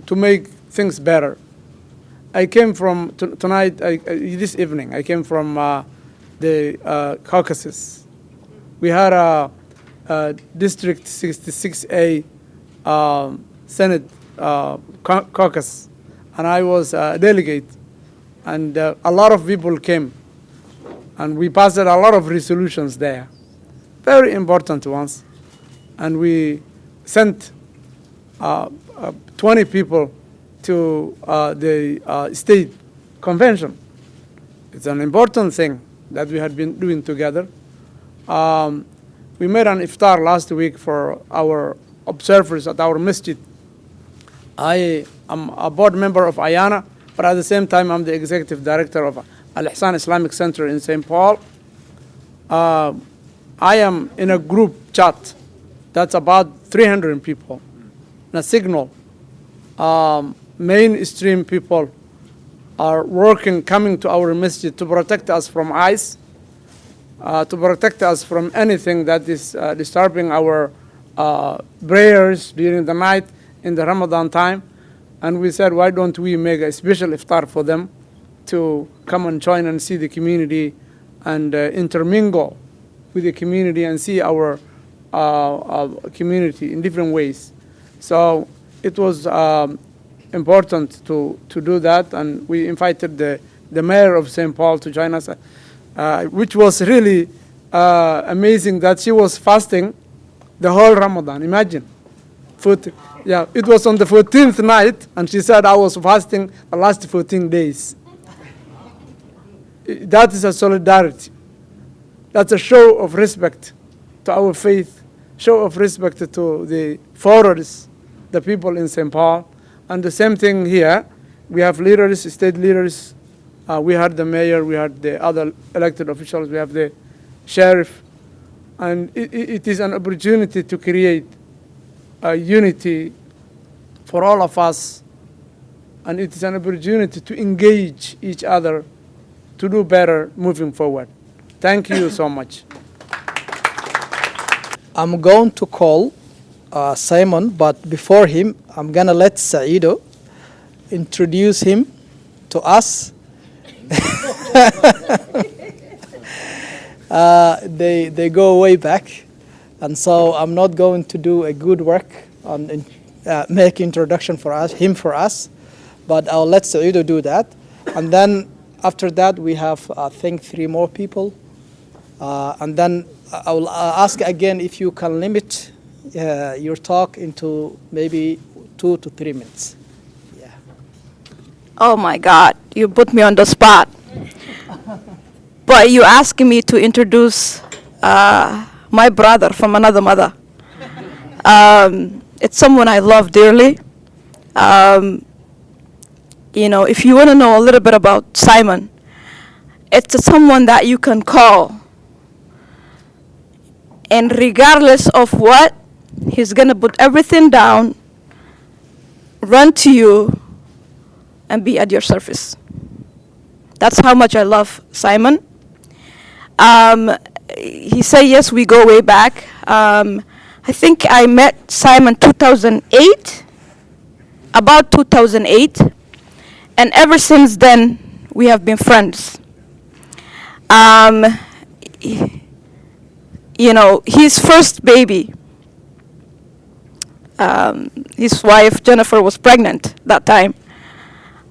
to make things better. I came from, tonight, this evening, I came from the Caucasus. We had a District 66A Senate caucus, and I was a delegate, and a lot of people came, and we passed a lot of resolutions there, very important ones, and we sent 20 people to the state convention. It's an important thing that we had been doing together. We made an iftar last week for our observers at our masjid. I am a board member of Ayana, but at the same time I'm the executive director of Al-Ihsan Islamic Center in St. Paul. I am in a group chat that's about 300 people, in a signal. Mainstream people are working, coming to our masjid to protect us from ICE, to protect us from anything that is disturbing our prayers during the night in the Ramadan time. And we said, why don't we make a special iftar for them to come and join and see the community and intermingle with the community and see our community in different ways. So it was important to do that, and we invited the mayor of St. Paul to join us, which was really amazing that she was fasting the whole Ramadan. Imagine. Yeah, it was on the 14th night, and she said, I was fasting the last 14 days. That is a solidarity. That's a show of respect to our faith, show of respect to the foreigners, the people in St. Paul. And the same thing here. We have leaders, state leaders. We had the mayor, we had the other elected officials, we have the sheriff. And it is an opportunity to create a unity for all of us. And it is an opportunity to engage each other to do better moving forward. Thank you so much. I'm going to call Simon, but before him, I'm going to let Saido introduce him to us. They go way back, and so I'm not going to do a good work on make introduction for us, but I'll let Saido do that, and then after that we have I think 3 more people, and then I will ask again if you can limit your talk into maybe 2 to 3 minutes. Yeah. Oh my God, you put me on the spot. But you asking me to introduce my brother from another mother. It's someone I love dearly. You know, if you want to know a little bit about Simon, it's someone that you can call. And regardless of what, he's going to put everything down, run to you, and be at your service. That's how much I love Simon. He said, yes, we go way back. I think I met Simon 2008, about 2008. And ever since then, we have been friends. You know, his first baby, his wife, Jennifer, was pregnant that time.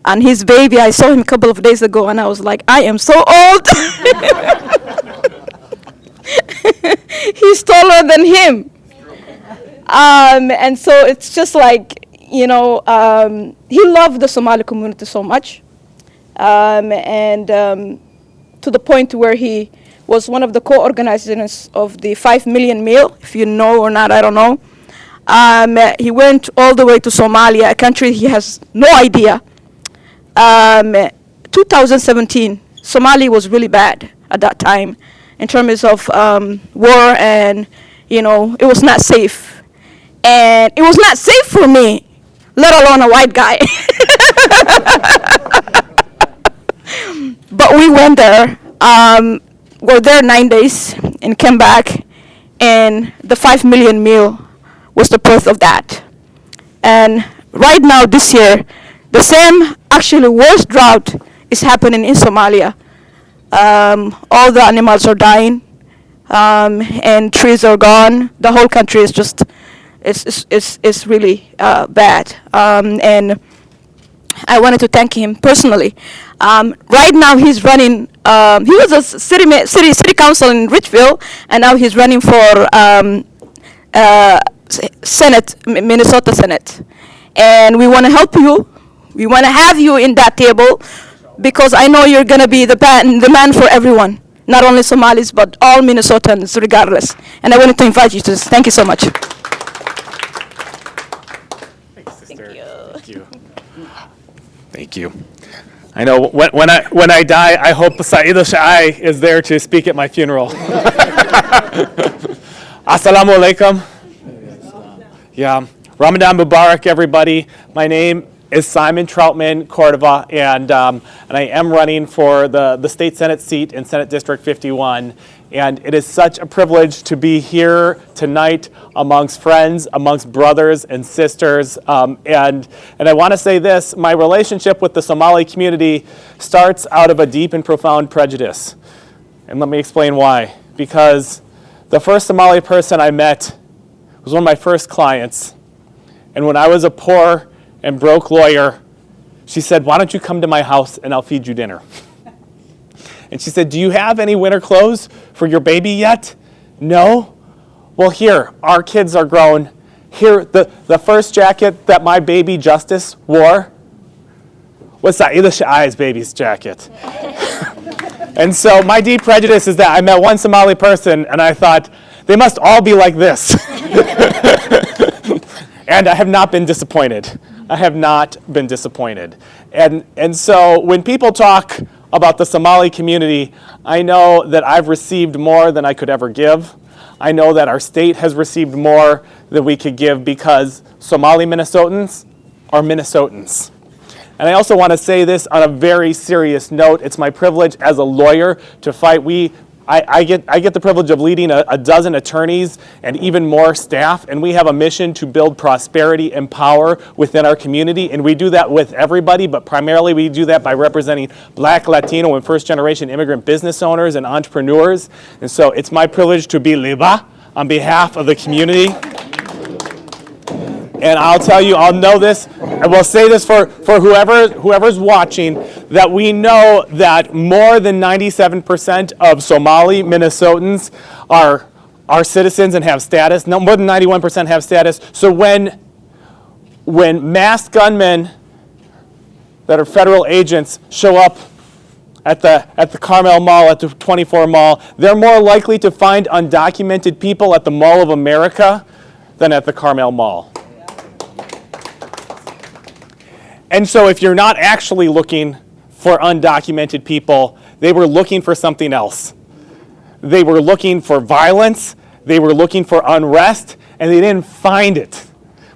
And his baby, I saw him a couple of days ago, and I was like, I am so old. He's taller than him. And so it's just like, you know, he loved the Somali community so much. To the point where he was one of the co-organizers of the 5 million meal, if you know or not, I don't know. He went all the way to Somalia, a country he has no idea. 2017, Somalia was really bad at that time in terms of war, and, you know, it was not safe. And it was not safe for me, let alone a white guy. But we went there, were there 9 days, and came back, and the 5 million meal was the birth of that. And right now, this year, the same, actually worse drought is happening in Somalia. All the animals are dying, and trees are gone. The whole country is just, it's really bad. And I wanted to thank him personally. Right now he's running, he was a city council in Richville, and now he's running for Senate, Minnesota Senate. And we want to help you. We want to have you in that table, because I know you're going to be the man for everyone, not only Somalis, but all Minnesotans regardless. And I wanted to invite you to this. Thank you so much. Thanks, sister. Thank you. Thank you. I know when I die, I hope Saeed al-Sha'ai is there to speak at my funeral. Assalamu alaikum. Yeah. Ramadan Mubarak, everybody. My name is Simon Troutman Cordova, and I am running for the state Senate seat in Senate District 51. And it is such a privilege to be here tonight amongst friends, amongst brothers and sisters. And I want to say this, my relationship with the Somali community starts out of a deep and profound prejudice. And let me explain why. Because the first Somali person I met was one of my first clients. And when I was a poor and broke lawyer, she said, why don't you come to my house and I'll feed you dinner? And she said, do you have any winter clothes for your baby yet? No? Well, here, our kids are grown. Here, the first jacket that my baby Justice wore was Saeed al-Sha'ai's baby's jacket. And so my deep prejudice is that I met one Somali person and I thought, they must all be like this. And I have not been disappointed. I have not been disappointed. And so when people talk about the Somali community, I know that I've received more than I could ever give. I know that our state has received more than we could give, because Somali Minnesotans are Minnesotans. And I also want to say this on a very serious note. It's my privilege as a lawyer to fight. I get the privilege of leading a dozen attorneys and even more staff, and we have a mission to build prosperity and power within our community, and we do that with everybody, but primarily we do that by representing Black, Latino, and first-generation immigrant business owners and entrepreneurs. And so it's my privilege to be liba on behalf of the community. And I'll tell you, I'll know this, and we'll say this for whoever's watching, that we know that more than 97% of Somali Minnesotans are citizens and have status. No, more than 91% have status. So when masked gunmen that are federal agents show up at the Carmel Mall, at the 24 Mall, they're more likely to find undocumented people at the Mall of America than at the Carmel Mall. And so if you're not actually looking for undocumented people, they were looking for something else. They were looking for violence, they were looking for unrest, and they didn't find it.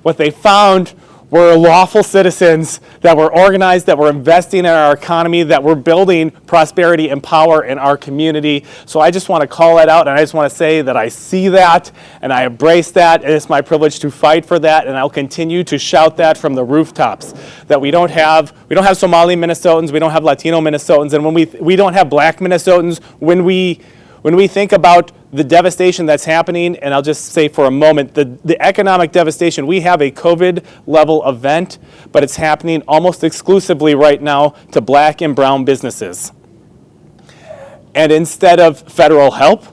What they found We're lawful citizens that we're organized, that we're investing in our economy, that we're building prosperity and power in our community. So I just want to call that out, and I just want to say that I see that, and I embrace that, and it's my privilege to fight for that, and I'll continue to shout that from the rooftops, that we don't have Somali Minnesotans, we don't have Latino Minnesotans, and when we don't have black Minnesotans, when we think about the devastation that's happening, and I'll just say for a moment, the economic devastation, we have a COVID level event, but it's happening almost exclusively right now to black and brown businesses. And instead of federal help,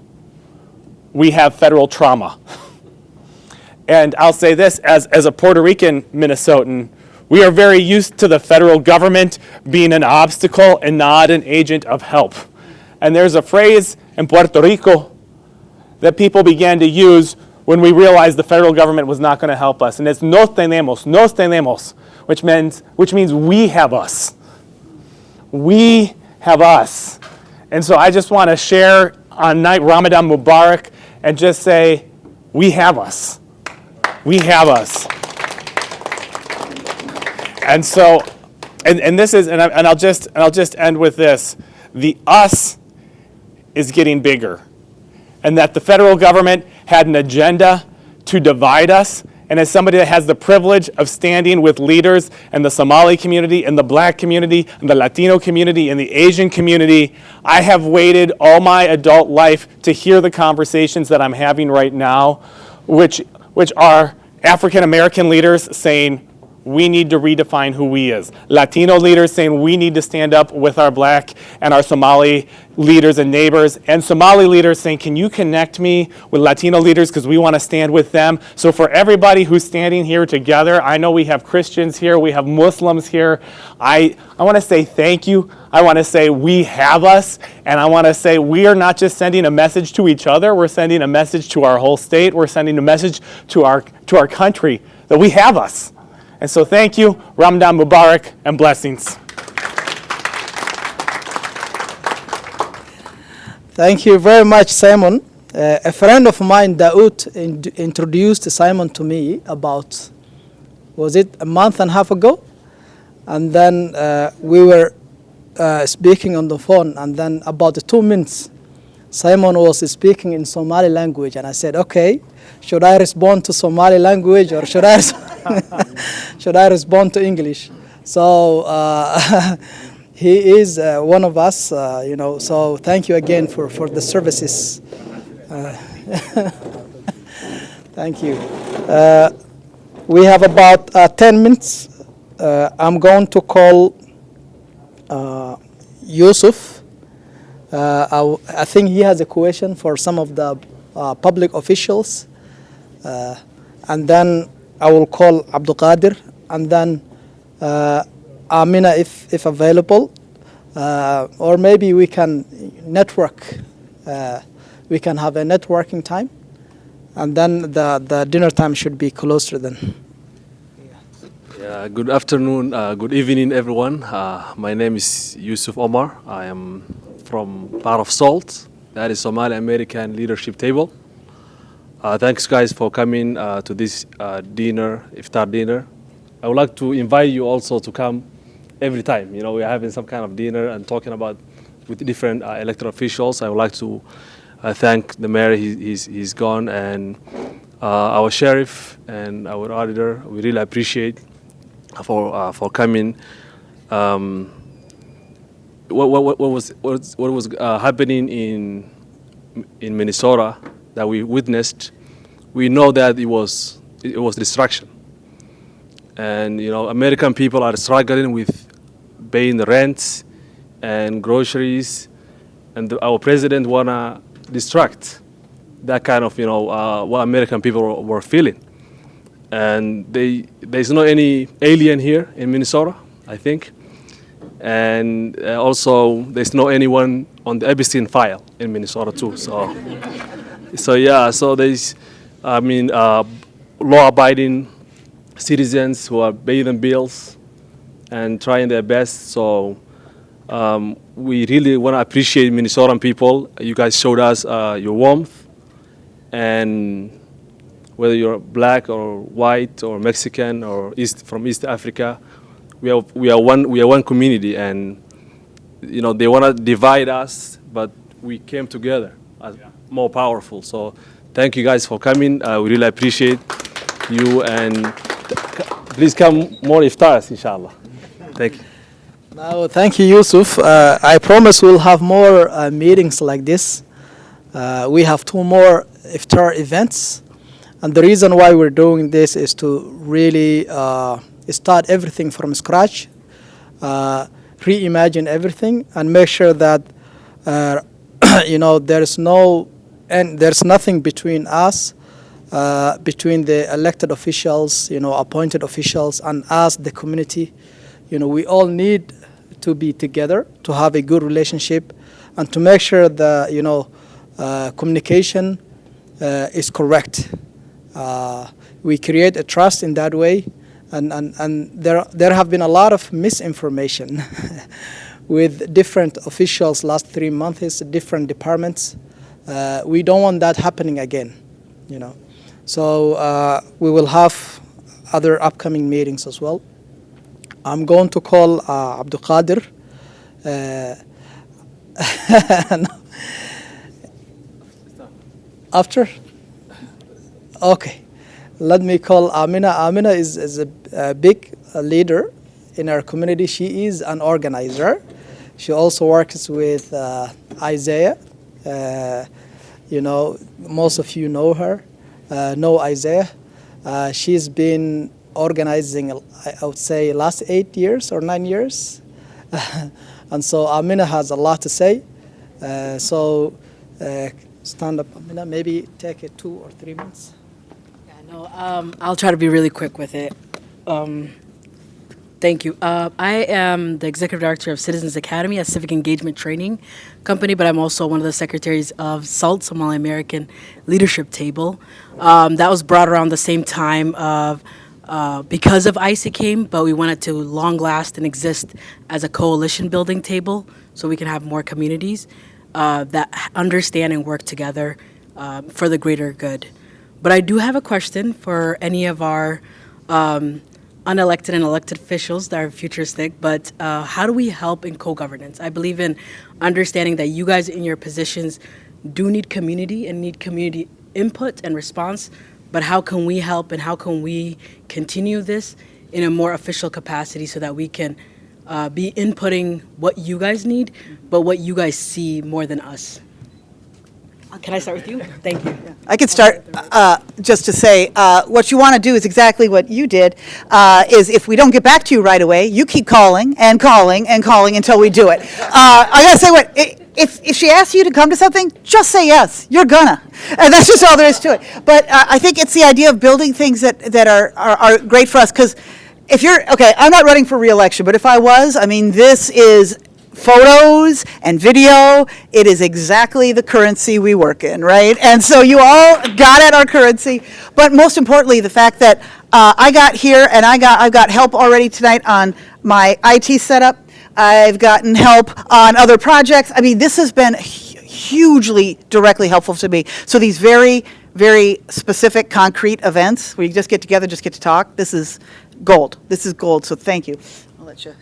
we have federal trauma. And I'll say this, as a Puerto Rican Minnesotan, we are very used to the federal government being an obstacle and not an agent of help. And there's a phrase in Puerto Rico that people began to use when we realized the federal government was not going to help us. And it's nos tenemos, which means we have us. We have us. And so I just want to share on night Ramadan Mubarak and just say, we have us. We have us. And so, and this is, and I'll just end with this. The us is getting bigger. And that the federal government had an agenda to divide us. And as somebody that has the privilege of standing with leaders in the Somali community, and the black community, and the Latino community, and the Asian community, I have waited all my adult life to hear the conversations that I'm having right now, which are African American leaders saying, we need to redefine who we is. Latino leaders saying we need to stand up with our black and our Somali leaders and neighbors. And Somali leaders saying, can you connect me with Latino leaders because we want to stand with them. So for everybody who's standing here together, I know we have Christians here, we have Muslims here. I want to say thank you. I want to say we have us. And I want to say we are not just sending a message to each other, we're sending a message to our whole state. We're sending a message to our country that we have us. And so thank you, Ramadan Mubarak, and blessings. Thank you very much, Simon. A friend of mine, Daoud, introduced Simon to me about, was it a month and a half ago? And then we were speaking on the phone, and then about 2 minutes, Simon was speaking in Somali language, and I said, okay, should I respond to Somali language or should I should I respond to English? So he is one of us, so thank you again for the services. Thank you. We have about 10 minutes. I'm going to call Yusuf. I think he has a question for some of the public officials. And then I will call Abdul Qadir, and then Amina if available. Or maybe we can network. We can have a networking time. And then the dinner time should be closer then. Yeah, good afternoon, good evening, everyone. My name is Yusuf Omar. I am from part of SALT, that is Somali American Leadership Table. Thanks, guys, for coming to this iftar dinner. I would like to invite you also to come every time. You know, we are having some kind of dinner and talking about with different elected officials. I would like to thank the mayor, he's gone, and our sheriff and our auditor. We really appreciate for coming. What was happening in Minnesota that we witnessed, we know that it was destruction. And you know, American people are struggling with paying the rents and groceries, and our president wanna distract that kind of, you know, what American people were feeling. And there's not any alien here in Minnesota, I think. And also, there's no anyone on the Epstein file in Minnesota too. So there's, law-abiding citizens who are paying bills and trying their best. So we really want to appreciate Minnesotan people. You guys showed us your warmth, and whether you're black or white or Mexican or from East Africa. We are one community, and they want to divide us, but we came together as more powerful. So thank you guys for coming. We really appreciate you, and please come more iftars, inshallah. Thank you. Now, thank you, Yusuf. I promise we'll have more meetings like this. We have 2 more iftar events, and the reason why we're doing this is to really start everything from scratch, reimagine everything, and make sure that there's nothing between us, between the elected officials, appointed officials, and us, the community. We all need to be together to have a good relationship, and to make sure that communication is correct. We create a trust in that way, and there have been a lot of misinformation with different officials last 3 months, different departments. We don't want that happening again, So we will have other upcoming meetings as well. I'm going to call Abdul Qadir. After? Okay. Let me call Amina. Amina is a big leader in our community. She is an organizer. She also works with Isaiah. Most of you know her, know Isaiah. She's been organizing, I would say, last 8 years or 9 years. And so Amina has a lot to say. Stand up, Amina. Maybe take 2 or 3 minutes. I'll try to be really quick with it. Thank you. I am the Executive Director of Citizens Academy, a civic engagement training company, but I'm also one of the secretaries of SALT, Somali American Leadership Table. That was brought around the same time because of ICE came, but we wanted to long last and exist as a coalition building table so we can have more communities that understand and work together for the greater good. But I do have a question for any of our unelected and elected officials that are futuristic, but how do we help in co-governance? I believe in understanding that you guys in your positions do need community and need community input and response, but how can we help and how can we continue this in a more official capacity so that we can be inputting what you guys need, but what you guys see more than us? Can I start with you? Thank you. I could start just to say what you want to do is exactly what you did, is if we don't get back to you right away, you keep calling and calling and calling until we do it. I got to say what, if she asks you to come to something, just say yes. You're gonna. And that's just all there is to it. But I think it's the idea of building things that are great for us, because if you're, okay, I'm not running for re-election, but if I was, I mean, this is photos and video. It is exactly the currency we work in, right? And so you all got at our currency, but most importantly, the fact that I got here and I've got help already tonight on my IT setup. I've gotten help on other projects. I mean, this has been hugely directly helpful to me. So these very, very specific, concrete events where you just get together, just get to talk, this is gold. This is gold, so thank you. I'll let you.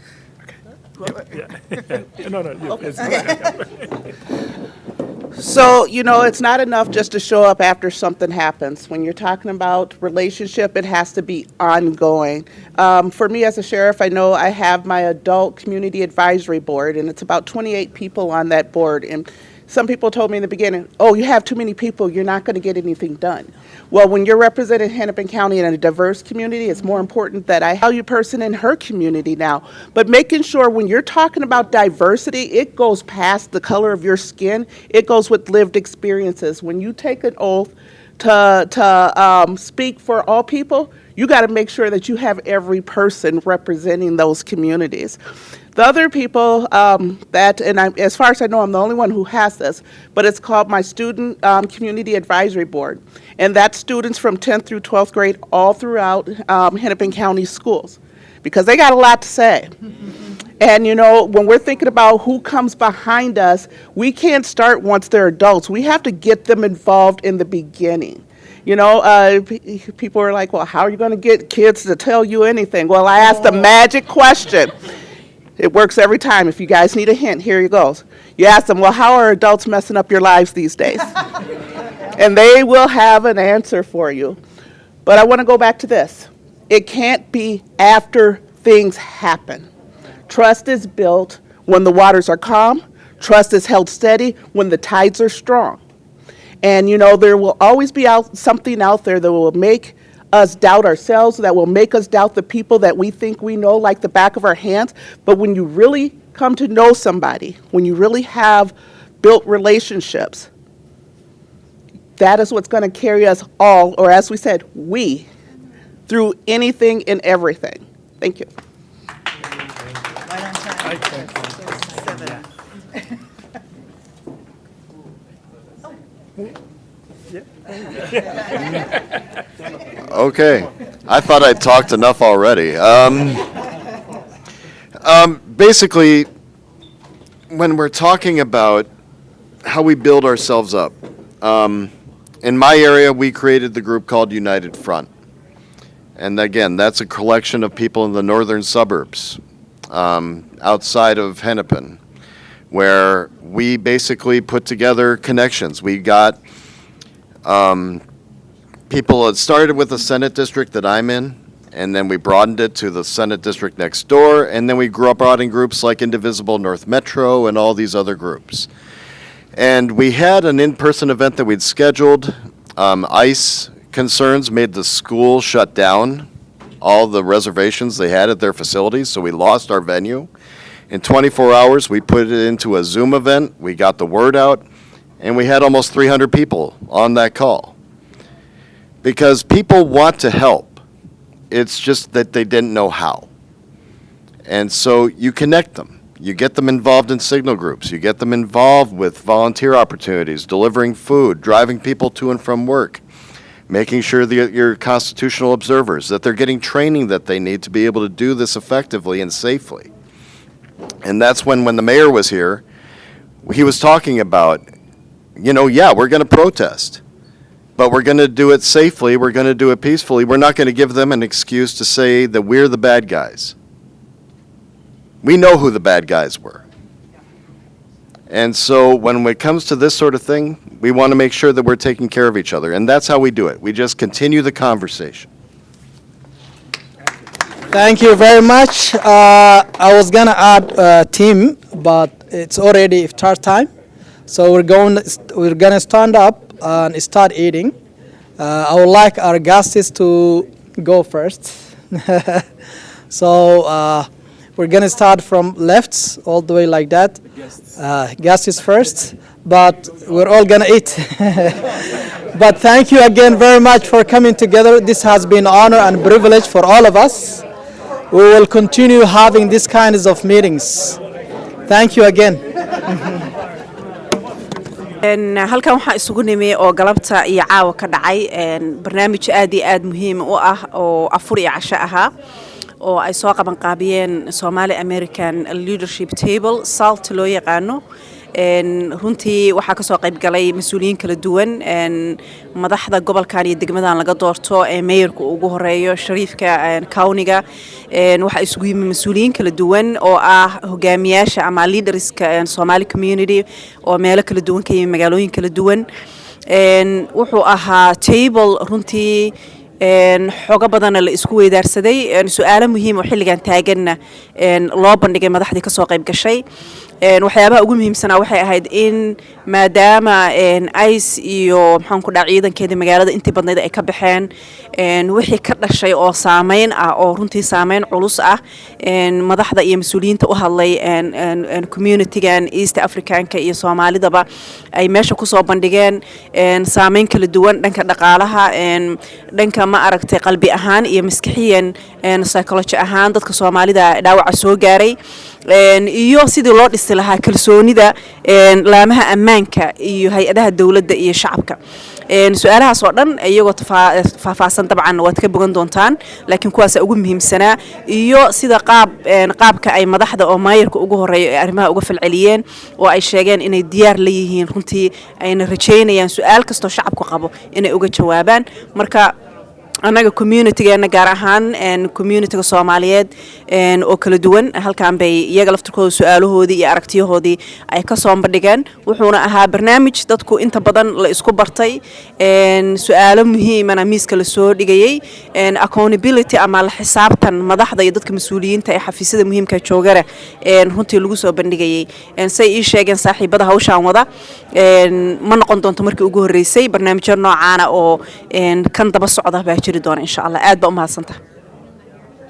So, it's not enough just to show up after something happens. When you're talking about relationship, it has to be ongoing. For me as a sheriff, I know I have my adult community advisory board, and it's about 28 people on that board. And some people told me in the beginning, oh, you have too many people, you're not going to get anything done. Well, when you're representing Hennepin County in a diverse community, it's more important that I value a person in her community now. But making sure when you're talking about diversity, it goes past the color of your skin. It goes with lived experiences. When you take an oath to speak for all people, you got to make sure that you have every person representing those communities. The other people as far as I know, I'm the only one who has this, but it's called my Student Community Advisory Board. And that's students from 10th through 12th grade all throughout Hennepin County schools, because they got a lot to say. And when we're thinking about who comes behind us, we can't start once they're adults. We have to get them involved in the beginning. You know, people are like, well, how are you going to get kids to tell you anything? Well, I asked a magic question. It works every time. If you guys need a hint, here you go. You ask them, well, how are adults messing up your lives these days? And they will have an answer for you. But I want to go back to this. It can't be after things happen. Trust is built when the waters are calm. Trust is held steady when the tides are strong. And, you know, there will always be something out there that will make us doubt ourselves, that will make us doubt the people that we think we know like the back of our hands. But when you really come to know somebody, when you really have built relationships, that is what's going to carry us all, or as we said, we, through anything and everything. Thank you. Okay, I thought I'd talked enough already. Basically, when we're talking about how we build ourselves up, in my area, we created the group called United Front. And again, that's a collection of people in the northern suburbs, outside of Hennepin, where we basically put together connections. We got people, it started with the Senate district that I'm in, and then we broadened it to the Senate district next door, and then we brought in groups like Indivisible North Metro and all these other groups. And we had an in-person event that we'd scheduled. ICE concerns made the school shut down all the reservations they had at their facilities, so we lost our venue. In 24 hours, we put it into a Zoom event, we got the word out, and we had almost 300 people on that call. Because people want to help, it's just that they didn't know how. And so you connect them. You get them involved in signal groups. You get them involved with volunteer opportunities, delivering food, driving people to and from work, making sure that you're constitutional observers, that they're getting training that they need to be able to do this effectively and safely. And that's when the mayor was here, he was talking about, you know, yeah, we're going to protest, but we're going to do it safely. We're going to do it peacefully. We're not going to give them an excuse to say that we're the bad guys. We know who the bad guys were. And so when it comes to this sort of thing, we want to make sure that we're taking care of each other. And that's how we do it. We just continue the conversation. Thank you very much. I was going to add Tim, but it's already iftar time. So we're going to stand up and start eating. I would like our guests to go first. So we're going to start from left all the way like that. Guests first, but we're all going to eat. But thank you again very much for coming together. This has been an honor and privilege for all of us. We will continue having these kinds of meetings. Thank you again. halkan waxaa isugu nimay oo galabta iyo caawa ka dhacay barnaamij aad iyo aad muhiim u ah oo afur iyo casho ahaa oo ay soo qaban qaabiyeen Somali American Leadership Table SALT loo yaqaano runtii waxaa ka soo qayb galay mas'uuliyiin kala duwan madaxda gobolkan iyo degmadan laga doorto mayorka ugu horeeyo shariifka county-ga waxa isugu yimid mas'uuliyiin kala duwan oo ah hogaamiyaasha ama leaderska Somali community oo meelo kala duwan ka yimid magaalooyin kala duwan wuxuu ahaa table runtii xoga badan la isku weydaarsaday su'aalo muhiim oo xilligan taaganna loo bandhigay madaxdii ka soo qayb gashay waxyaabaha ugu muhiimsanaa waxay ahayd in maadaama ICE iyo maxaan ku dhac ciidankeeda magaalada intii badnayd ay ka baxeen wixii ka dhashay oo saameyn ah oo runtii saameyn culus ah madaxda iyo mas'uuliyiinta u hadlay community-gan East Africanka iyo Soomaalidaba ay meesha ku soo bandhigeen saameyn kala duwan dhanka dhaqaalaha dhanka ma aragtay qalbi ahaan iyo maskaxiyan psychology ahaan dadka Soomaalida dhaawac soo gaaray iyo sidii loo dhisi lahaa kalsoonida laamaha ammaanka iyo hay'adaha dawladda iyo shacabka su-aalahaas oo dhan iyagoo faahfaahsan dabcan waad ka bogan doontaan laakiin kuwaas ugu muhiimsanaa iyo sida qaabka ay madaxda oo maayirka ugu horeeyo ee arrimaha uga falceliyeen oo ay sheegeen inay diyaar la yihiin runtii ayna rajaynayaan su-aal kastoo shacabku qabo inay uga jawaabaan marka anaga communitygeena gaar ahaan communityga Soomaaliyeed oo kala duwan halkaan bay iyaga laftirkooda su'aalahoodii iyo aragtiyahoodii ay ka soo bandhigeen wuxuuna ahaa barnaamij dadku inta badan la isku bartay su'aalo muhiimana miiska la soo dhigayay accountability ama la xisaabtan madaxda iyo dadka mas'uuliyiinta ee xafiisyada muhiimka joogara runtii lagu soo bandhigayay say ii sheegeen saaxiibada hawshaan wada ma noqon doonto markii ugu horeysay barnaamijyo noocaana oo kan daba socda baa jiri doona insha Allah aad ba u mahadsantahay